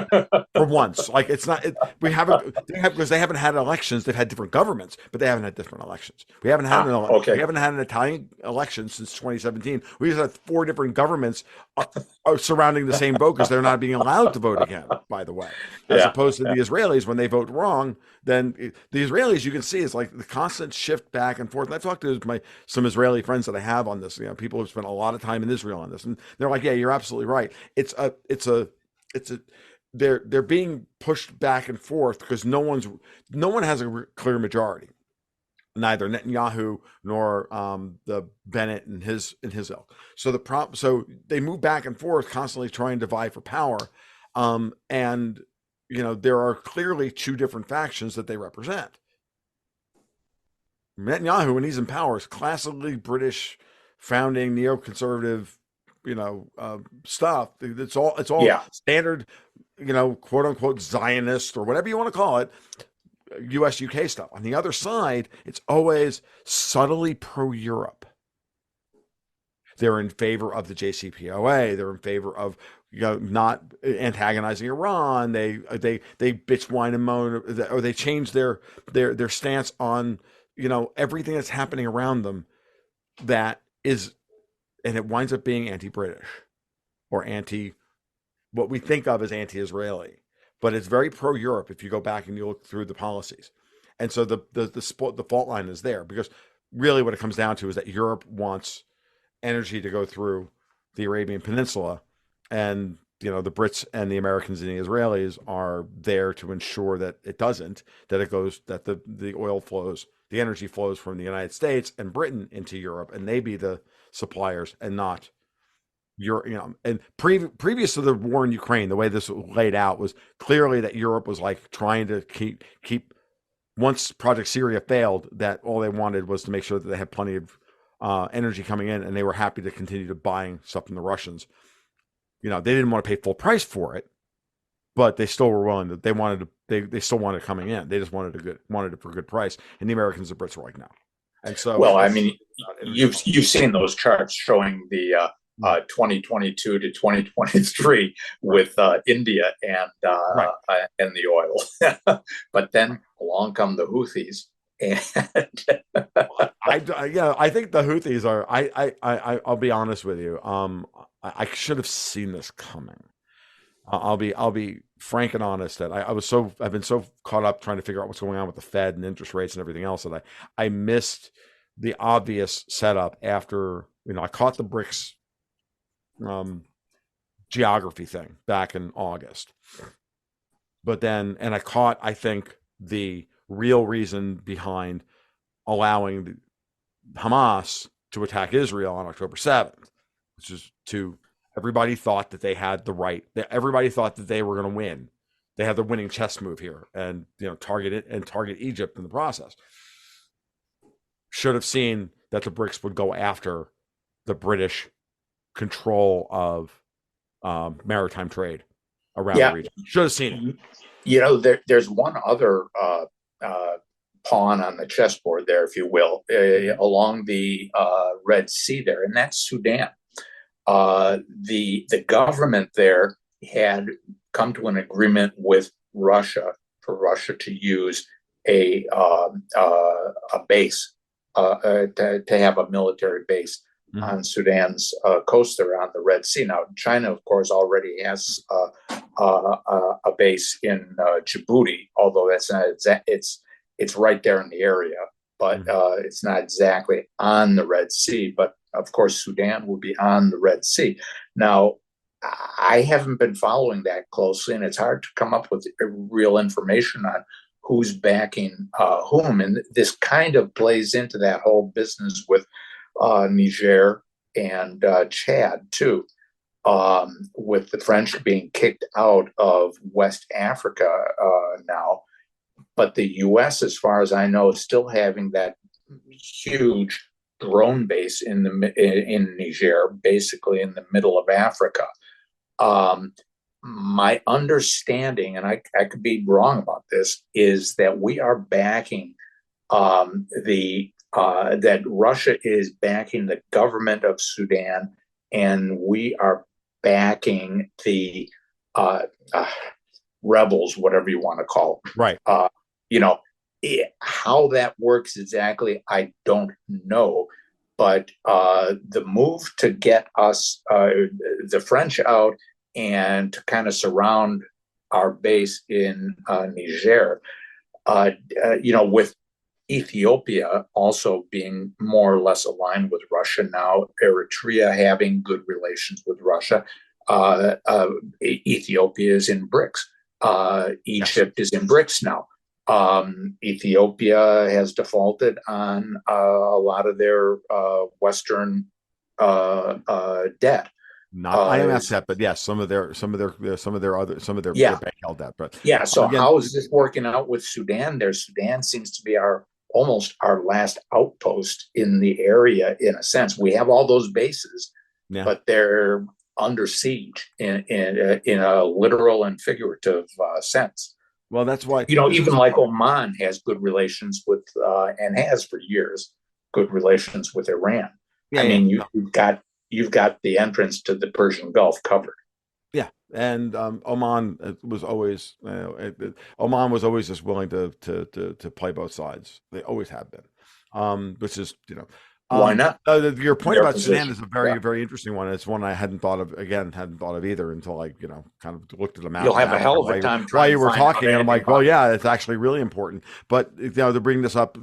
for once. Like it's not. We haven't. They have because they haven't had elections. They've had different governments, but they haven't had different elections. We Okay. haven't had an Italian election since 2017. We just had 4 different governments surrounding the same vote because they're not being allowed to vote again. By the way, as Yeah. opposed to the Israelis, when they vote wrong, then the Israelis, you can see, is like the constant shift back and forth. And I've talked to some Israeli friends that I have on this. People who've spent a lot of time in Israel on this, and they're like, "Yeah, you're absolutely right. It's a they're being pushed back and forth because no one has a clear majority, neither Netanyahu nor the Bennett and his ilk. So they move back and forth, constantly trying to vie for power, and there are clearly 2 different factions that they represent. Netanyahu, when he's in power, is classically British, founding neoconservative, stuff. It's all Yeah. standard, quote unquote Zionist or whatever you want to call it, US UK stuff. On the other side, it's always subtly pro Europe. They're in favor of the JCPOA. They're in favor of not antagonizing Iran. They bitch, whine, and moan, or they change their stance on everything that's happening around them. That is, and it winds up being anti-British or anti what we think of as anti-Israeli, but it's very pro-Europe if you go back and you look through the policies. And so the fault line is there because really what it comes down to is that Europe wants energy to go through the Arabian Peninsula, and the Brits and the Americans and the Israelis are there to ensure that it doesn't, that the oil flows, the energy flows from the United States and Britain into Europe, and they be the suppliers and not Europe. And previous to the war in Ukraine, the way this was laid out was clearly that Europe was like trying to keep once Project Syria failed, that all they wanted was to make sure that they had plenty of energy coming in, and they were happy to continue to buying stuff from the Russians. They didn't want to pay full price for it, but they still were willing to. They still wanted it coming in. They just wanted it for a good price. And the Americans and Brits were like, no. And so, Well, I mean, you've seen those charts showing the 2022 to 2023 with India right. and the oil, but then along come the Houthis, and I think the Houthis are. I'll be honest with you. I should have seen this coming. I'll be frank and honest that I've been so caught up trying to figure out what's going on with the Fed and interest rates and everything else that I missed the obvious setup after I caught the BRICS geography thing back in August, but then I caught, I think, the real reason behind allowing Hamas to attack Israel on October 7th, which is everybody thought that they had the right. Everybody thought that they were going to win. They had the winning chess move here, and target Egypt in the process. Should have seen that the BRICS would go after the British control of maritime trade around the region. Should have seen it. There's one other pawn on the chessboard there, if you will, along the Red Sea there, and that's Sudan. The government there had come to an agreement with Russia for Russia to use a base, to have a military base on Sudan's coast there on the Red Sea. Now, China, of course, already has a base in Djibouti, although that's not it's right there in the area, but it's not exactly on the Red Sea. But of course, Sudan will be on the Red Sea. Now, I haven't been following that closely, and it's hard to come up with real information on who's backing whom. And this kind of plays into that whole business with Niger and Chad, too. with the French being kicked out of West Africa now. But the U.S., as far as I know, is still having that huge drone base in Niger, basically in the middle of Africa. Um, my understanding, and I could be wrong about this, is that we are backing the that Russia is backing the government of Sudan, and we are backing the uh, uh, rebels, whatever you want to call them. Right. You know, how that works exactly, I don't know. But the move to get us, the French out and to kind of surround our base in Niger, with Ethiopia also being more or less aligned with Russia now, Eritrea having good relations with Russia, Ethiopia is in BRICS. Yes. Egypt is in BRICS now. Ethiopia has defaulted on a lot of their Western debt. Not IMF debt, but yes, some of their Yeah, bank held debt. But yeah. So again, how is this working out with Sudan? Sudan seems to be almost our last outpost in the area. In a sense, we have all those bases, yeah. but they're under siege in a literal and figurative sense. Well, that's why this Even is. like Oman has good relations with, and has for years, good relations with Iran. Yeah, I yeah. mean, No. you've got the entrance to the Persian Gulf covered. Yeah, and Oman was always, Oman was always just willing to play both sides. They always have been, which is, Why not? your point Their about Sudan position. is a very, Yeah, very interesting one. It's one I hadn't thought of either until I, kind of looked at a map you'll of have a Africa hell of a time while trying you to were find out talking, and I'm anything like, well, about it. yeah, it's actually really important. But to bring this up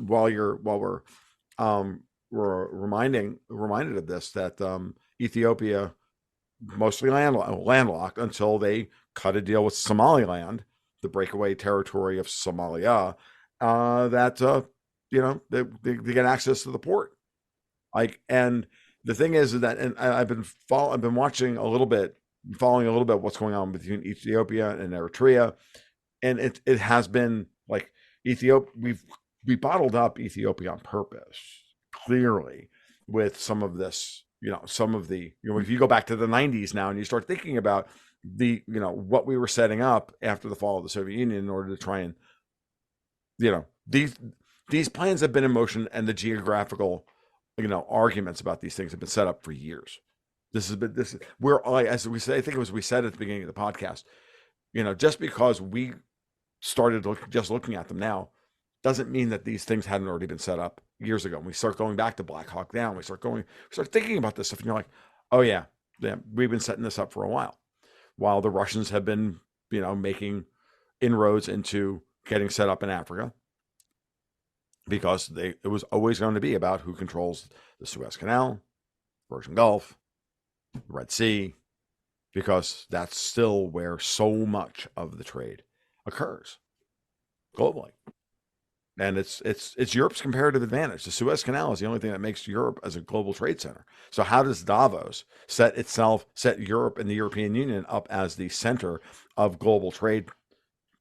um, we're reminded of this, that Ethiopia, mostly landlocked until they cut a deal with Somaliland, the breakaway territory of Somalia, that they get access to the port. Like, and the thing is that, and I've been watching a little bit, following a little bit what's going on between Ethiopia and Eritrea, and it has been like Ethiopia. We bottled up Ethiopia on purpose, clearly, with some of this. Some of the, if you go back to the 90s now and you start thinking about what we were setting up after the fall of the Soviet Union in order to try and, you know, these plans have been in motion, and the geographical, arguments about these things have been set up for years. We're, as we say, I think it was we said at the beginning of the podcast, just because we started just looking at them now doesn't mean that these things hadn't already been set up years ago. And we start going back to Black Hawk Down. We start thinking about this stuff, and you're like, oh yeah, we've been setting this up for a while the Russians have been, making inroads into getting set up in Africa, because it was always going to be about who controls the Suez Canal, Persian Gulf, the Red Sea, because that's still where so much of the trade occurs globally. And it's Europe's comparative advantage. The Suez Canal is the only thing that makes Europe as a global trade center. So how does Davos set Europe and the European Union up as the center of global trade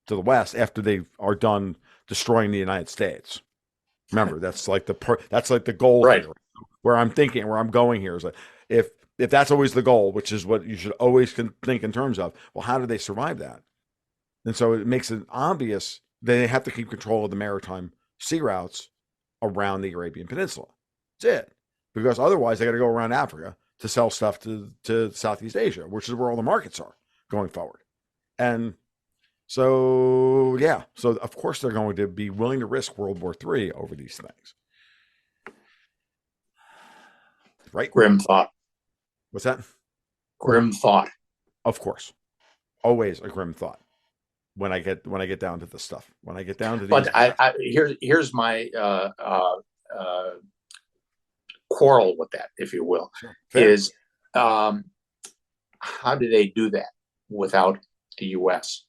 to the West after they are done destroying the United States? Remember, that's like the goal Right. here. Where I'm going here is that if that's always the goal, which is what you should always think in terms of, well, how do they survive that? And so it makes it obvious they have to keep control of the maritime sea routes around the Arabian Peninsula. That's it. Because otherwise, they got to go around Africa to sell stuff to Southeast Asia, which is where all the markets are going forward. And so, yeah. So, of course, they're going to be willing to risk World War III over these things. Right? Grim thought. What's that? Grim thought. Of course. Always a grim thought when I get down to this stuff. When I get down to these. But here's my quarrel with that, if you will, Sure. is how do they do that without the U.S.?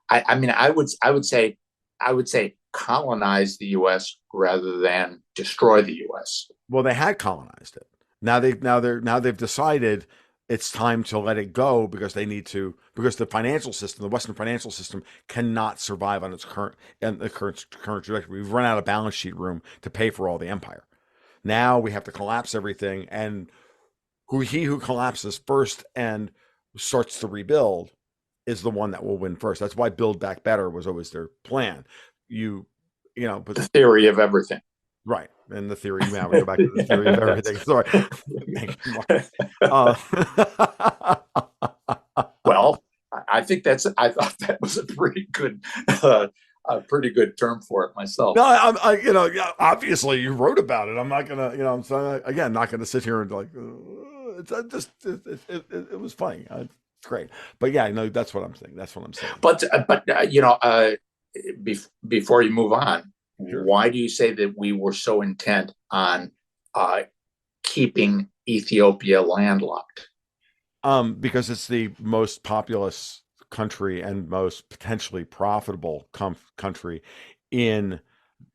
I mean, I would say colonize the U.S. rather than destroy the U.S. Well, they had colonized it. Now they've decided it's time to let it go because because the financial system, the Western financial system, cannot survive on its current trajectory. We've run out of balance sheet room to pay for all the empire. Now we have to collapse everything, and who collapses first and starts to rebuild is the one that will win first. That's why Build Back Better was always their plan. You but The theory of everything. right. And the theory, now we go back to the theory of everything. Sorry. Thank you, Mark. Uh, Well, I think I thought that was a pretty good term for it myself. no, yeah, obviously you wrote about it. I'm not gonna, I'm sorry, again, not gonna sit here and like, it's just, it was funny. It's great. But yeah, no, that's what I'm saying. That's what I'm saying. But before you move on, Sure. why do you say that we were so intent on uh, keeping Ethiopia landlocked? Because it's the most populous country and most potentially profitable country in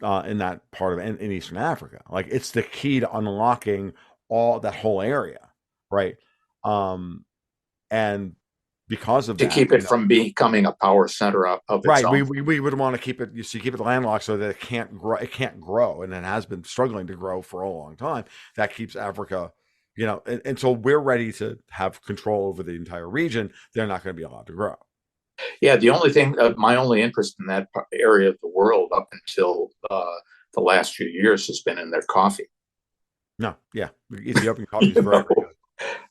in that part of in Eastern Africa. Like it's the key to unlocking all that whole area, right? Um, and because of To that, keep it from becoming a power center of its right, own. we would want to keep it. You see, keep it landlocked so that it can't grow. It can't grow, and it has been struggling to grow for a long time. That keeps Africa. Until we're ready to have control over the entire region, they're not going to be allowed to grow. Yeah, the only thing, my only interest in that area of the world up until the last few years has been in their coffee. No, yeah, Ethiopian coffee is You very, very know, good.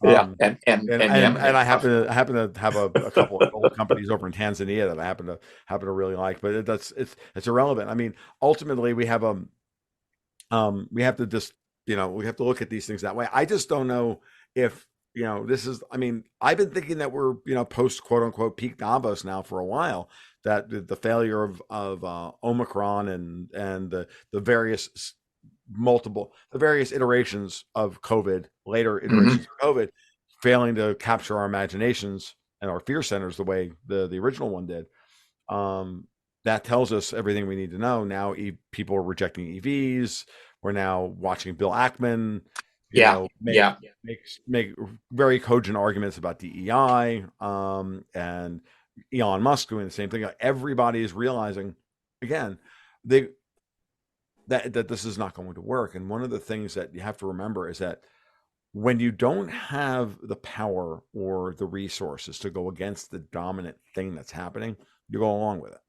yeah, Um, and and and Yemeni and coffee. I happen to have a couple of gold companies over in Tanzania that I happen to really like, but it's irrelevant. I mean, ultimately, we have to just we have to look at these things that way. I just don't know if this is. I mean, I've been thinking that we're post quote unquote peak Davos now for a while. That the failure of Omicron and the various iterations of COVID, later Mm-hmm. iterations of COVID, failing to capture our imaginations and our fear centers the way the original one did. Um, that tells us everything we need to know. Now people are rejecting EVs. We're now watching Bill Ackman, Yeah, make yeah, make very cogent arguments about DEI, and Elon Musk doing the same thing. Everybody is realizing again they that this is not going to work. And one of the things that you have to remember is that when you don't have the power or the resources to go against the dominant thing that's happening, you go along with it,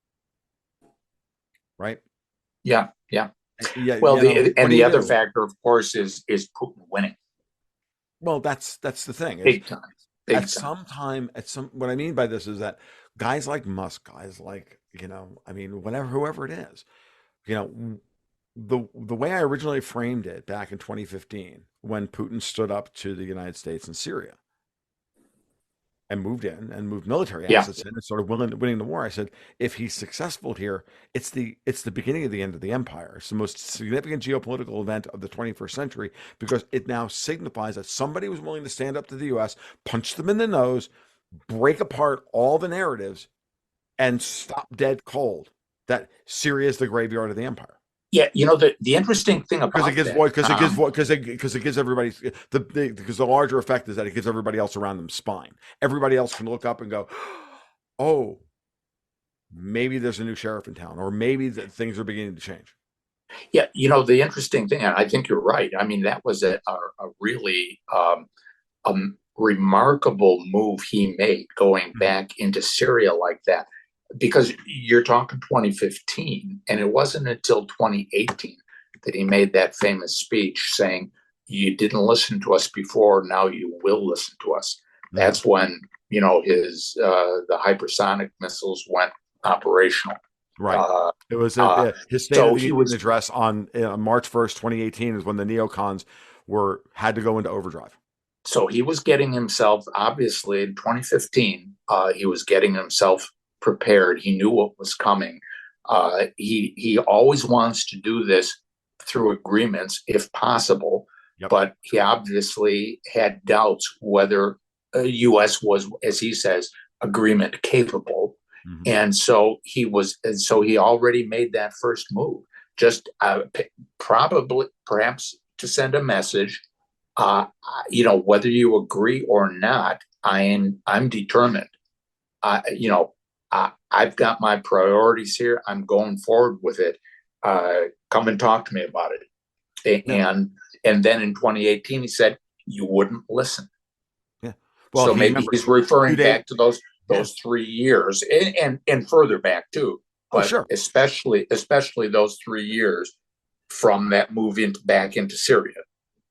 right? yeah, yeah. Yeah, Well, what and do the you other do? factor, of course, is Putin winning Well, that's the thing is big time, at big time. some time, what I mean by this is that guys like Musk, guys like, I mean, whatever, whoever it is, you know, the way I originally framed it back in 2015 when Putin stood up to the United States and Syria and moved in and moved military Yeah, assets in and started winning the war. I said, if he's successful here, it's the beginning of the end of the empire. It's the most significant geopolitical event of the 21st century because it now signifies that somebody was willing to stand up to the U.S., punch them in the nose, break apart all the narratives, and stop dead cold that Syria is the graveyard of the empire. yeah. The interesting thing Because it about gives that, voice, because it gives Tom. voice, because it gives everybody because the larger effect is that it gives everybody else around them spine. Everybody else can look up and go, "Oh, maybe there's a new sheriff in town, or maybe things are beginning to change." Yeah, the interesting thing, and I think you're right. I mean, that was a really a remarkable move he made going Mhm. back into Syria like that. Because you're talking 2015, and it wasn't until 2018 that he made that famous speech saying, "You didn't listen to us before, now you will listen to us." Mhm. That's when his the hypersonic missiles went operational. Right. Uh, It was uh, his State of so the he Union was address on March 1st, 2018, is when the neocons were had to go into overdrive. So he was getting himself, obviously, in 2015, he was getting himself prepared. He knew what was coming. He always wants to do this through agreements if possible, Yep. but he obviously had doubts whether U.S. was, as he says, agreement capable. Hmm. And so he already made that first move, just probably perhaps to send a message Whether you agree or not, I'm determined. You know, I've got my priorities here. I'm going forward with it. Come and talk to me about it. Yeah, And then in 2018, he said you wouldn't listen. yeah. Well, So he maybe remember he's referring 2 days. back to those Yeah. 3 years, and further back too, Oh, but sure. especially those 3 years from that move back into Syria.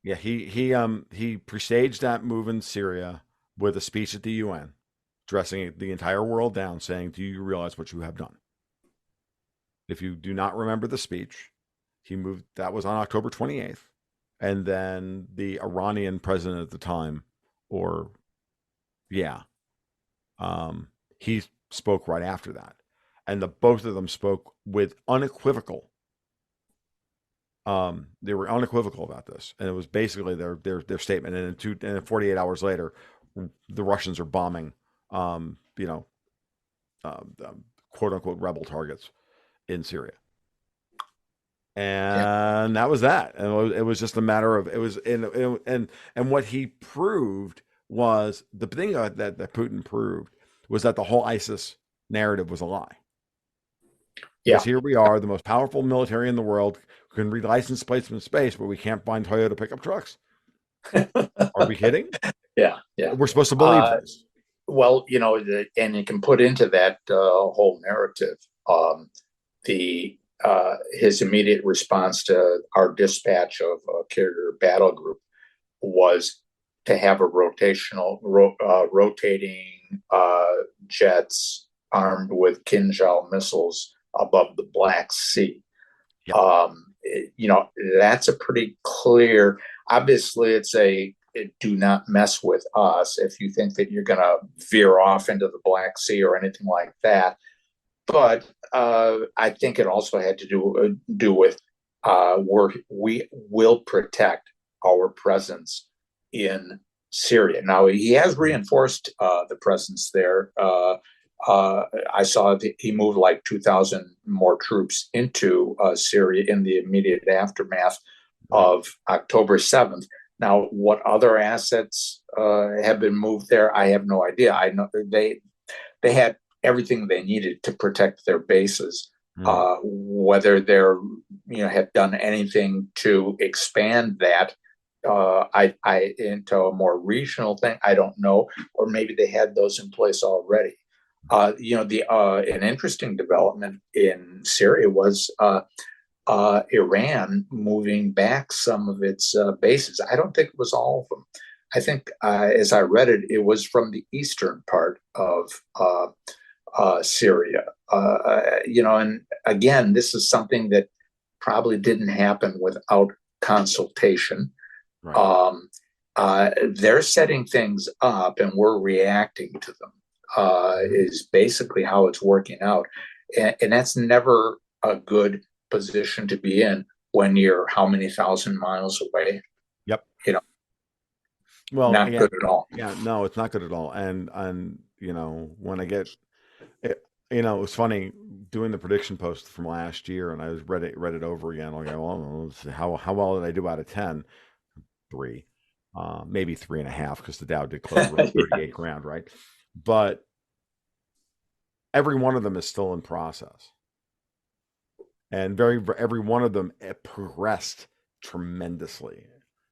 Yeah, he presaged that move in Syria with a speech at the UN, dressing the entire world down, saying, "Do you realize what you have done?" If you do not remember the speech, he moved. That was on October 28th, and then the Iranian president at the time, or yeah, um, he spoke right after that, and the both of them spoke with unequivocal. They were unequivocal about this, and it was basically their statement. And then 48 hours later, the Russians are bombing, um, you know, quote unquote rebel targets in Syria, Yeah, and that was that. And it was just a matter of it was and what he proved was the thing that Putin proved was that the whole ISIS narrative was a lie. Because yeah. here we are, the most powerful military in the world, who can read license plates from space, but we can't find Toyota pickup trucks. Are we kidding? Yeah, yeah. We're supposed to believe Uh, this. well, and you can put into that whole narrative the his immediate response to our dispatch of a carrier battle group was to have a rotating jets armed with Kinjal missiles above the Black Sea. Yep. That's a pretty clear. Obviously, it's a do not mess with us if you think that you're going to veer off into the Black Sea or anything like that. But I think it also had to do with we will protect our presence in Syria. Now he has reinforced the presence there. I saw that he moved like 2,000 more troops into Syria in the immediate aftermath Right. of October 7th. Now, what other assets have been moved there? I have no idea. I know they had everything they needed to protect their bases. Mm. Whether they're have done anything to expand that I into a more regional thing, I don't know, or maybe they had those in place already. The an interesting development in Syria was Iran moving back some of its bases. I don't think it was all of them. I think, as I read it, it was from the eastern part of Syria. And again, this is something that probably didn't happen without consultation. Right. They're setting things up, and we're reacting to them. Mhm. Is basically how it's working out, and that's never a good position to be in when you're how many thousand miles away. Yep. You know, Well, not yeah, good at all. yeah, no, it's not good at all. And when I get it, it was funny doing the prediction post from last year, and I was read it over again. I'll go, well, let's see, how well did I do out of 10? 3, maybe 3.5, because the Dow did close around Yeah, 38 grand, right? But every one of them is still in process, and every one of them progressed tremendously.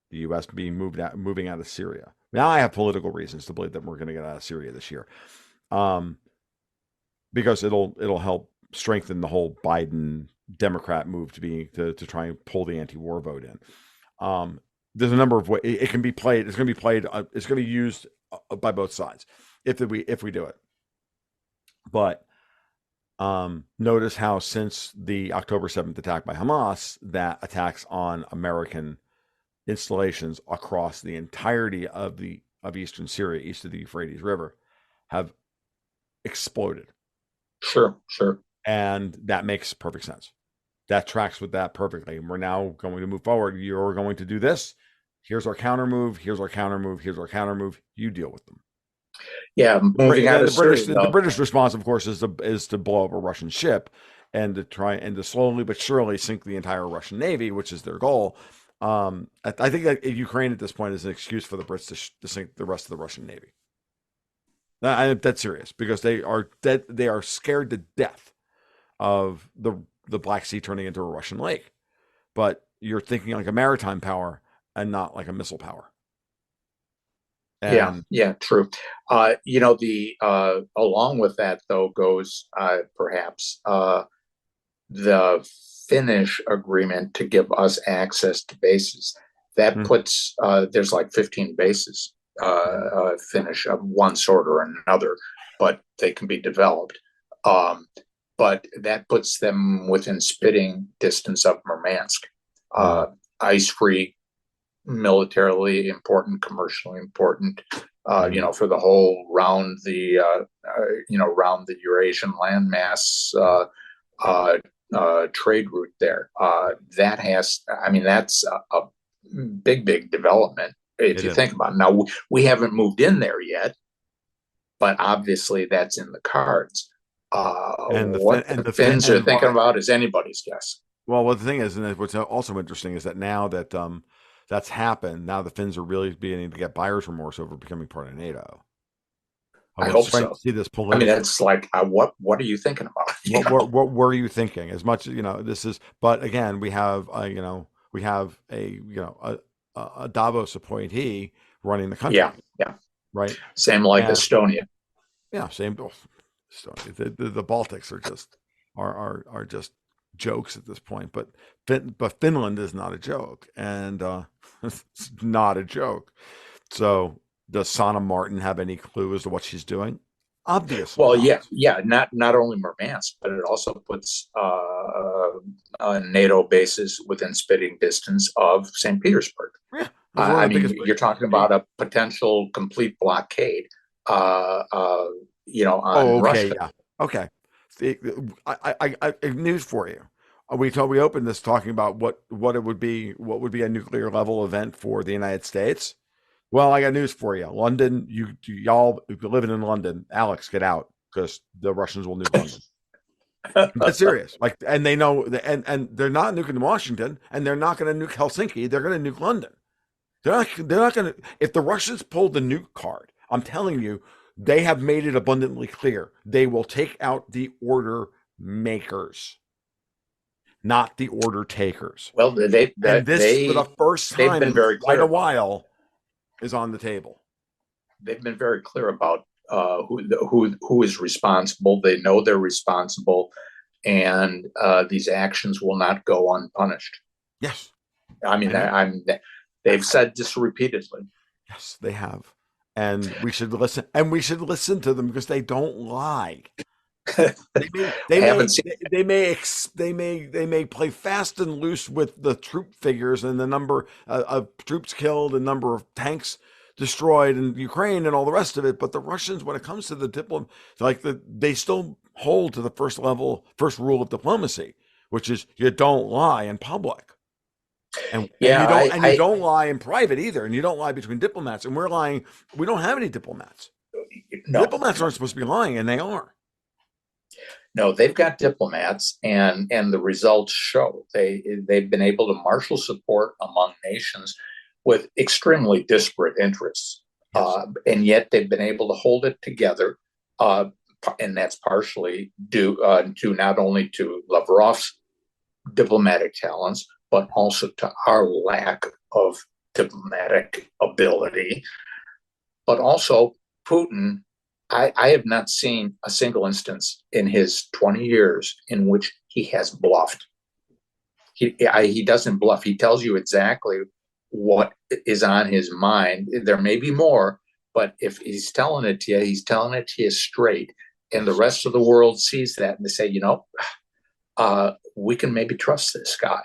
The U.S. moving out of Syria. Now I have political reasons to believe that we're going to get out of Syria this year, um, because it'll help strengthen the whole Biden Democrat move to try and pull the anti-war vote in. Um, there's a number of ways it can be played. It's going to be played. It's going to be used by both sides if we do it. But notice how since the October 7th attack by Hamas, that attacks on American installations across the entirety of eastern Syria, east of the Euphrates River, have exploded, sure, sure. and that makes perfect sense. That tracks with that perfectly. And we're now going to move forward. You're going to do this. Here's our counter move. Here's our counter move. Here's our counter move. You deal with them. Yeah, moving out Then of Syria, The though. British response, of course, is to blow up a Russian ship and to slowly but surely sink the entire Russian navy, which is their goal. I think that Ukraine at this point is an excuse for the Brits to sink the rest of the Russian Navy. I'm dead serious because they are dead. They are scared to death of the Black Sea turning into a Russian lake. But you're thinking like a maritime power and not like a missile power. Yeah, And yeah, true. The along with that though goes perhaps the Finnish agreement to give us access to bases. That mm, puts there's like 15 bases Finnish of one sort or another, but they can be developed. Um, but that puts them within spitting distance of Murmansk. mm, Uh, Ice-free, militarily important, commercially important. mm, For the whole round the Eurasian landmass uh, trade route there. That's a big, big development if it you is. think about it. Now, we haven't moved in there yet, but obviously that's in the cards. And the What the Finns are and thinking about is anybody's guess. well, what the thing is, and what's also interesting is that now that that's happened, now the Finns are really beginning to get buyer's remorse over becoming part of NATO. I We're hope starting to so. see this I mean, politically. it's like, what are you thinking about? What were you thinking? As much this is, but again, we have a Davos appointee running the Yeah, country, yeah. right? Same like And Estonia. yeah, same. So the Baltics are just are just jokes at this point. But Finland is not a joke, and it's not a joke. So does Sanna Martin have any clue as to what she's doing? Obviously Well, not. yeah, yeah. Not only Murmansk, but it also puts NATO bases within spitting distance of St. Petersburg. Yeah, it's one of I the mean, biggest you're places. talking about a potential complete blockade, on Oh, okay, Russia. yeah, okay. See, I news for you. We opened this talking about what it would be a nuclear level event for the United States. Well, I got news for you. London, y'all if you're living in London, Alex, get out because the Russians will nuke London. That's serious. Like, and they know, and they're not nuking Washington, and they're not going to nuke Helsinki. They're going to nuke London. They're not going to. If the Russians pull the nuke card, I'm telling you, they have made it abundantly clear they will take out the order makers, not the order takers. Well, And this, for the first they've time been in very quite clear a about it. while, is on the table. They've been very clear about who is responsible. They know they're responsible, and these actions will not go unpunished. Yes, I mean, and they've said this repeatedly. yes, they have. And we should listen. And we should listen to them because they don't lie. They may, they I haven't may, seen. they may play fast and loose with the troop figures and the number of troops killed and number of tanks destroyed in Ukraine and all the rest of it. But the Russians, when it comes to the they still hold to the first rule of diplomacy, which is you don't lie in public. Yeah, And you don't lie in private either, and you don't lie between diplomats. And we're lying. We don't have any diplomats. no, Diplomats aren't supposed to be lying, and they are. no. They've got diplomats, and the results show they've been able to marshal support among nations with extremely disparate interests, Yes. and yet they've been able to hold it together. And that's partially due not only to Lavrov's diplomatic talents, but also to our lack of diplomatic ability. But also, Putin, I have not seen a single instance in his 20 years in which he has bluffed. He doesn't bluff. He tells you exactly what is on his mind. There may be more, but if he's telling it to you, he's telling it to you straight. And the Yes. rest of the world sees that and they say, we can maybe trust this guy,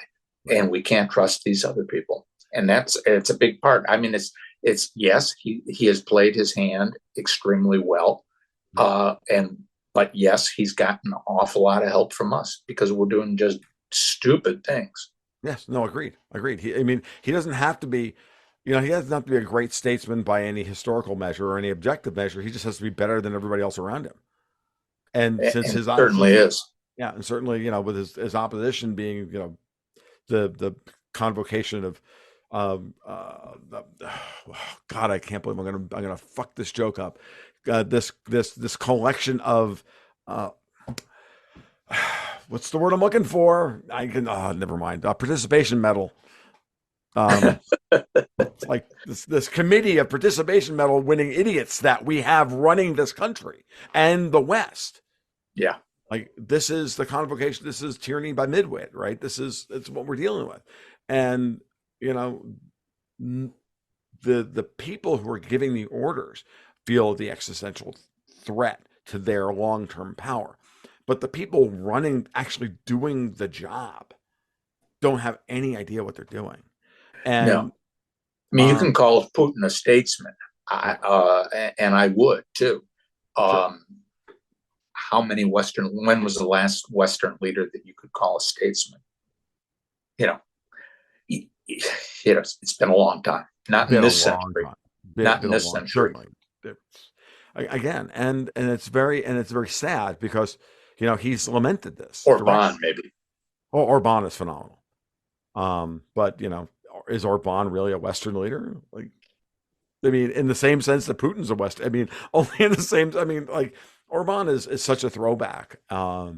Right. and we can't trust these other people. And it's a big part. I mean, it's yes, he has played his hand extremely well, Yep. and but yes, he's gotten an awful lot of help from us because we're doing just stupid things. Yes. No. Agreed. Agreed. I mean, he doesn't have to be. He doesn't have to be a great statesman by any historical measure or any objective measure. He just has to be better than everybody else around him. And since And his certainly is. yeah, and certainly with his opposition being the convocation of God, I can't believe I'm gonna fuck this joke up. This collection of uh, what's the word I'm looking for? I can never mind. Participation medal. Um, it's like this committee of participation medal winning idiots that we have running this country and the West. Yeah. Like this is the convocation. This is tyranny by midwit, right? It's what we're dealing with, and you know the people who are giving the orders feel the existential threat to their long term power, but the people running actually doing the job don't have any idea what they're doing, No. and I mean, you can um, call Putin a statesman, right, and I would too. sure, Um, how many Western? When was the last Western leader that you could call a statesman? You know, it's been a long time. Not in been a this long century. time, Not in been a this long, century. certainly. It's, again, and it's very sad because he's lamented this Orban, directly. maybe. Oh, Orban is phenomenal. But is Orban really a Western leader? Like, I mean, in the same sense that Putin's a Western. I mean, only in the same. I mean, like Orban is such a throwback. I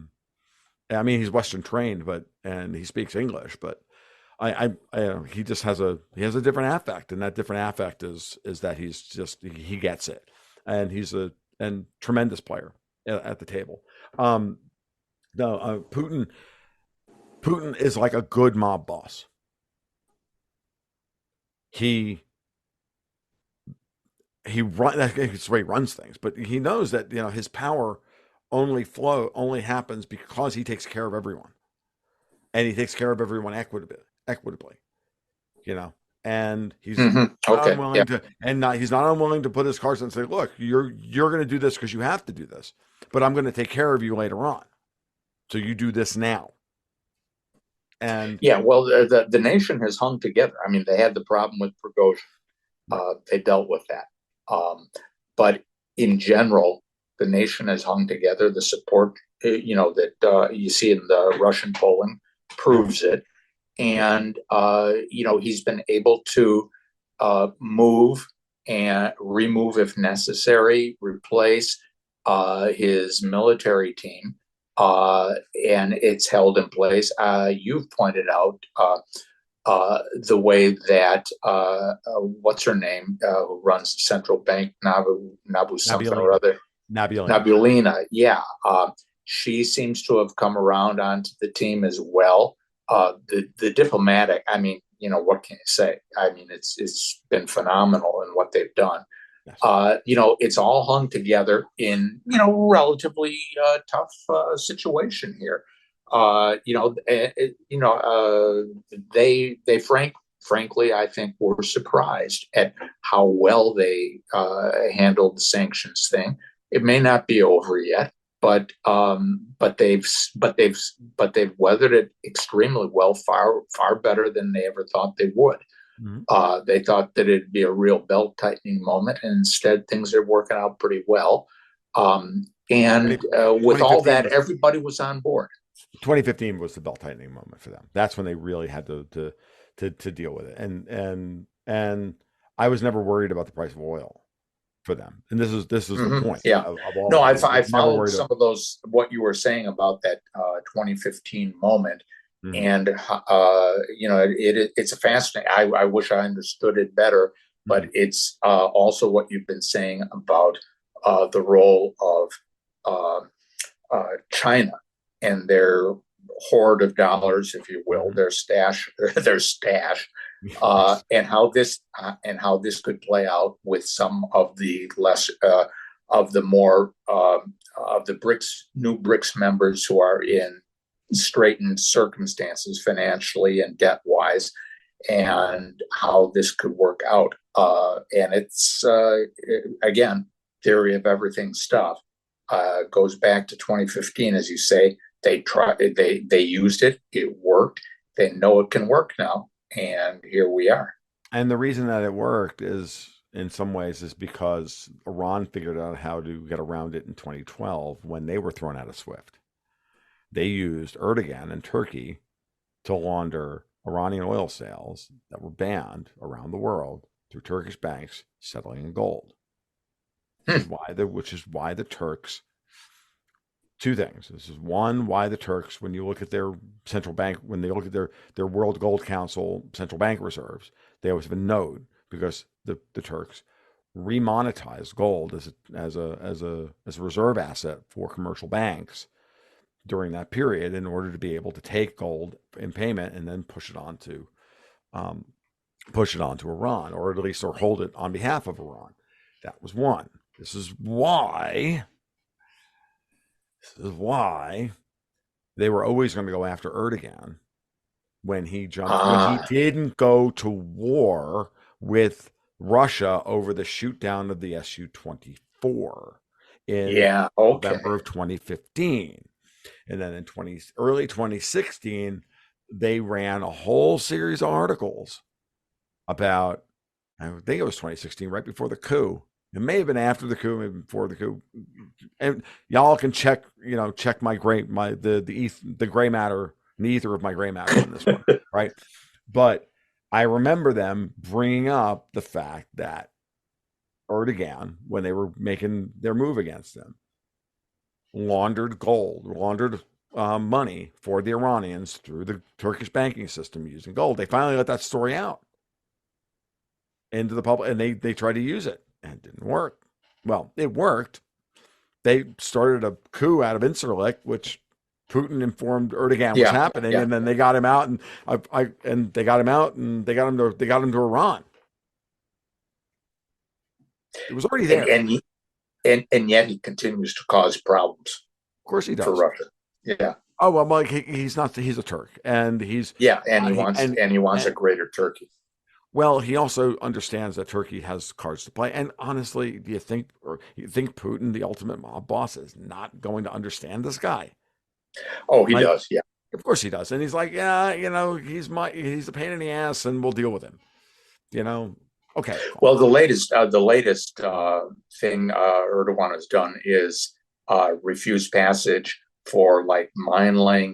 mean, he's Western trained, and he speaks English, but he just has a different affect, and that different affect is that he gets it, and he's a and tremendous player at the table. Um, no, Putin is like a good mob boss. He that's the way he runs things, but he knows that his power only happens because he takes care of everyone, and he takes care of everyone equitably, you know. And he's not Okay. Yeah. unwilling to, and not he's not unwilling to put his cards and say, "Look, you're going to do this because you have to do this, but I'm going to take care of you later on, so you do this now." And Yeah. Well, the nation has hung together. I mean, they had the problem with Prigozhin. right, They dealt with that. But in general, the nation has hung together. The support, that you see in the Russian polling yeah, proves it. yep, And, he's been able to move and remove if necessary, replace his military team. And it's held in place. You've pointed out the way that what's her name who runs the central bank, Nabu something or Nabulina, other, Nabulina, Nabulina. Yeah, she seems to have come around onto the team as well. The diplomatic, I mean, what can you say? I mean, it's been phenomenal in what they've done. yes, It's all hung together in relatively tough situation here. They frankly, I think, were surprised at how well they handled the sanctions thing. It may not be over yet, but they've weathered it extremely well, far better than they ever thought they would. mm-hmm. They thought that it'd be a real belt tightening moment, and instead things are working out pretty well. And 20, with all 2015 that, was everybody was on board. 2015 was the belt tightening moment for them. That's when they really had to deal with it. And I was never worried about the price of oil for them. And this is the point Yeah. of all No, of it. I Never followed worried some about. of those, what you were saying about that 2015 moment. Mhm, And, it's a fascinating, I wish I understood it better, but mhm. it's also what you've been saying about the role of China and their hoard of dollars, if you will, Mhm. their stash, their stash, Yes. and how this could play out with some of the less of the more of the new BRICS members who are in straitened circumstances financially and debt wise, and how this could work out. And it's again, theory of everything stuff. Goes back to 2015, as you say. They used it. It worked. They know it can work now, and here we are. And the reason that it worked is in some ways is because Iran figured out how to get around it in 2012 when they were thrown out of SWIFT. They used Erdogan and Turkey to launder Iranian oil sales that were banned around the world through Turkish banks settling in gold. Hmm. Which is why the Turks, two things. This is one, why the Turks, when you look at their central bank, when they look at their World Gold Council central bank reserves, they always have a node because the Turks remonetized gold as a reserve asset for commercial banks during that period in order to be able to take gold in payment and then um, push it on to Iran, or at least or hold it on behalf of Iran. That was one. This is why. This is why they were always going to go after Erdogan when he Ah, didn't go to war with Russia over the shoot down of the Su-24 in yeah, okay. November of 2015. And then in early 2016, they ran a whole series of articles about, I think it was 2016, right before the coup. It may have been after the coup, maybe before the coup. And y'all can check my the gray matter, the ether of my gray matter on this one, right? But I remember them bringing up the fact that Erdogan, when they were making their move against them, laundered money for the Iranians through the Turkish banking system using gold. They finally let that story out into the public, and they tried to use it, and it didn't work. Well, it worked. They started a coup out of Incirlik, which Putin informed Erdogan was Yeah, happening, yeah. and then they got him out, and they got him out, and they got him to Iran. It was already And there. Of and and yet he continues to cause problems course, he for does. Russia. Yeah, Oh well, Mike, he's not. He's a Turk, and yeah, and he he, wants a and greater Turkey. well, he also understands that Turkey has cards to play. And honestly, do you think Putin, the ultimate mob boss, is not going to understand this guy? Oh, he Like, does. Yeah. of course he does. And he's like, yeah, he's a pain in the ass, and we'll deal with him. You know, okay, fine. Well, the latest thing Erdogan has done is refuse passage for like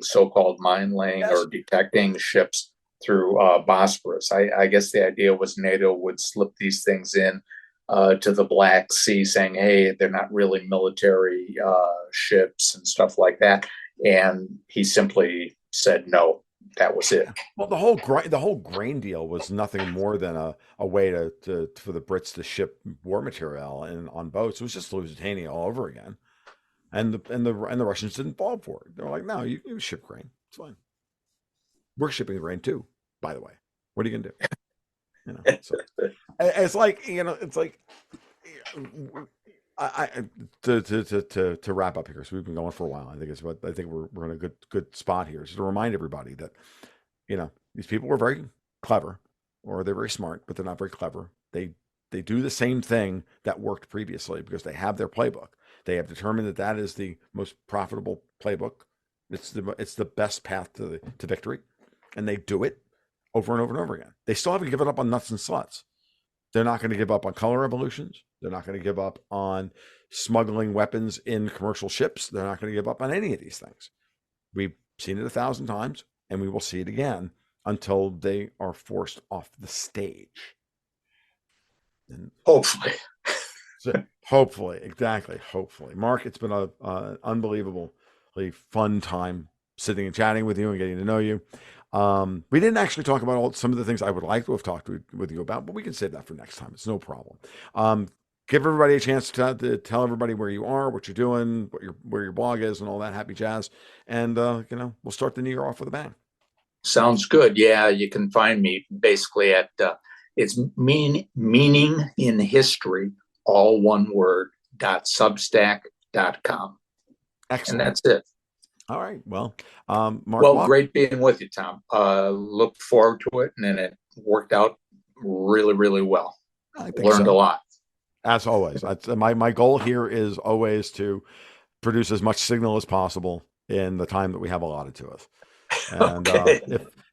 so-called mine laying Yes, or detecting ships through Bosporus. I guess the idea was NATO would slip these things in to the Black Sea, saying, "Hey, they're not really military ships and stuff like that." And he simply said no. That was it. well, the whole grain deal was nothing more than a way to for the Brits to ship war material and on boats. It was just Lusitania all over again. And the Russians didn't fall for it. They were like, no, you ship grain. It's fine. We're shipping grain too, by the way. What are you gonna do? So it's like it's like I to wrap up here. So we've been going for a while. I think we're in a good spot here. So to remind everybody that these people were very clever, or they're very smart, but they're not very clever. They do the same thing that worked previously because they have their playbook. They have determined that that is the most profitable playbook. It's the best path to victory, and they do it over and over and over again. They still haven't given up on nuts and sluts. They're not going to give up on color revolutions. They're not going to give up on smuggling weapons in commercial ships. They're not going to give up on any of these things. We've seen it 1,000 times, and we will see it again until they are forced off the stage. And Hopefully. so hopefully, exactly, hopefully. Mark, it's been a unbelievably fun time sitting and chatting with you and getting to know you. We didn't actually talk about some of the things I would like to have talked with you about, but we can save that for next time. It's no problem. Give everybody a chance to tell everybody where you are, what you're doing, where your blog is, and all that happy jazz. And we'll start the new year off with a bang. Sounds good. Yeah, you can find me basically at it's meaning in history, all one word, .substack.com. And Excellent. that's it. All right. Well, Mark Well, Wauck, great being with you, Tom. Look forward to it. And then it worked out really, really well. I think Learned a so. lot. As always, my goal here is always to produce as much signal as possible in the time that we have allotted to us. And Okay.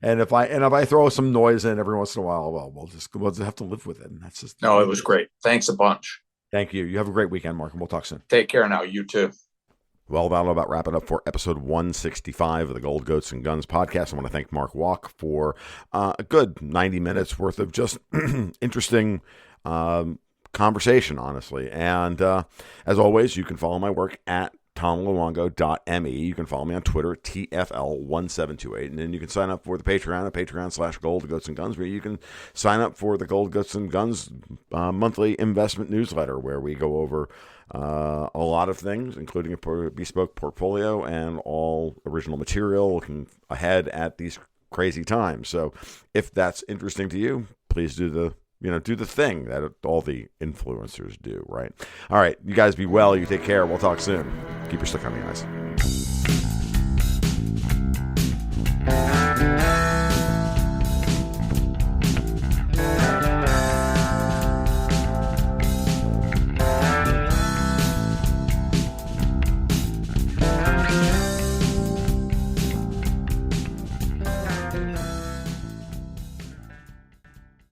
if I throw some noise in every once in a while, well, we'll just have to live with it. And that's just the No, way it it was is. great. Thanks a bunch. Thank you. You have a great weekend, Mark, and we'll talk soon. Take care now. You too. Well, that'll about wrap it up for episode 165 of the Gold Goats and Guns podcast. I want to thank Mark Wauck for a good 90 minutes worth of just interesting conversation, honestly. And as always, you can follow my work at tomluongo.me. You can follow me on Twitter, TFL1728. And then you can sign up for the Patreon at patreon.com/Gold Goats and Guns, where you can sign up for the Gold Goats and Guns monthly investment newsletter, where we go over a lot of things, including a bespoke portfolio and all original material, looking ahead at these crazy times. So if that's interesting to you, please do the thing that all the influencers do, right? All right, you guys be well. You take care. We'll talk soon. Keep your stick on the ice.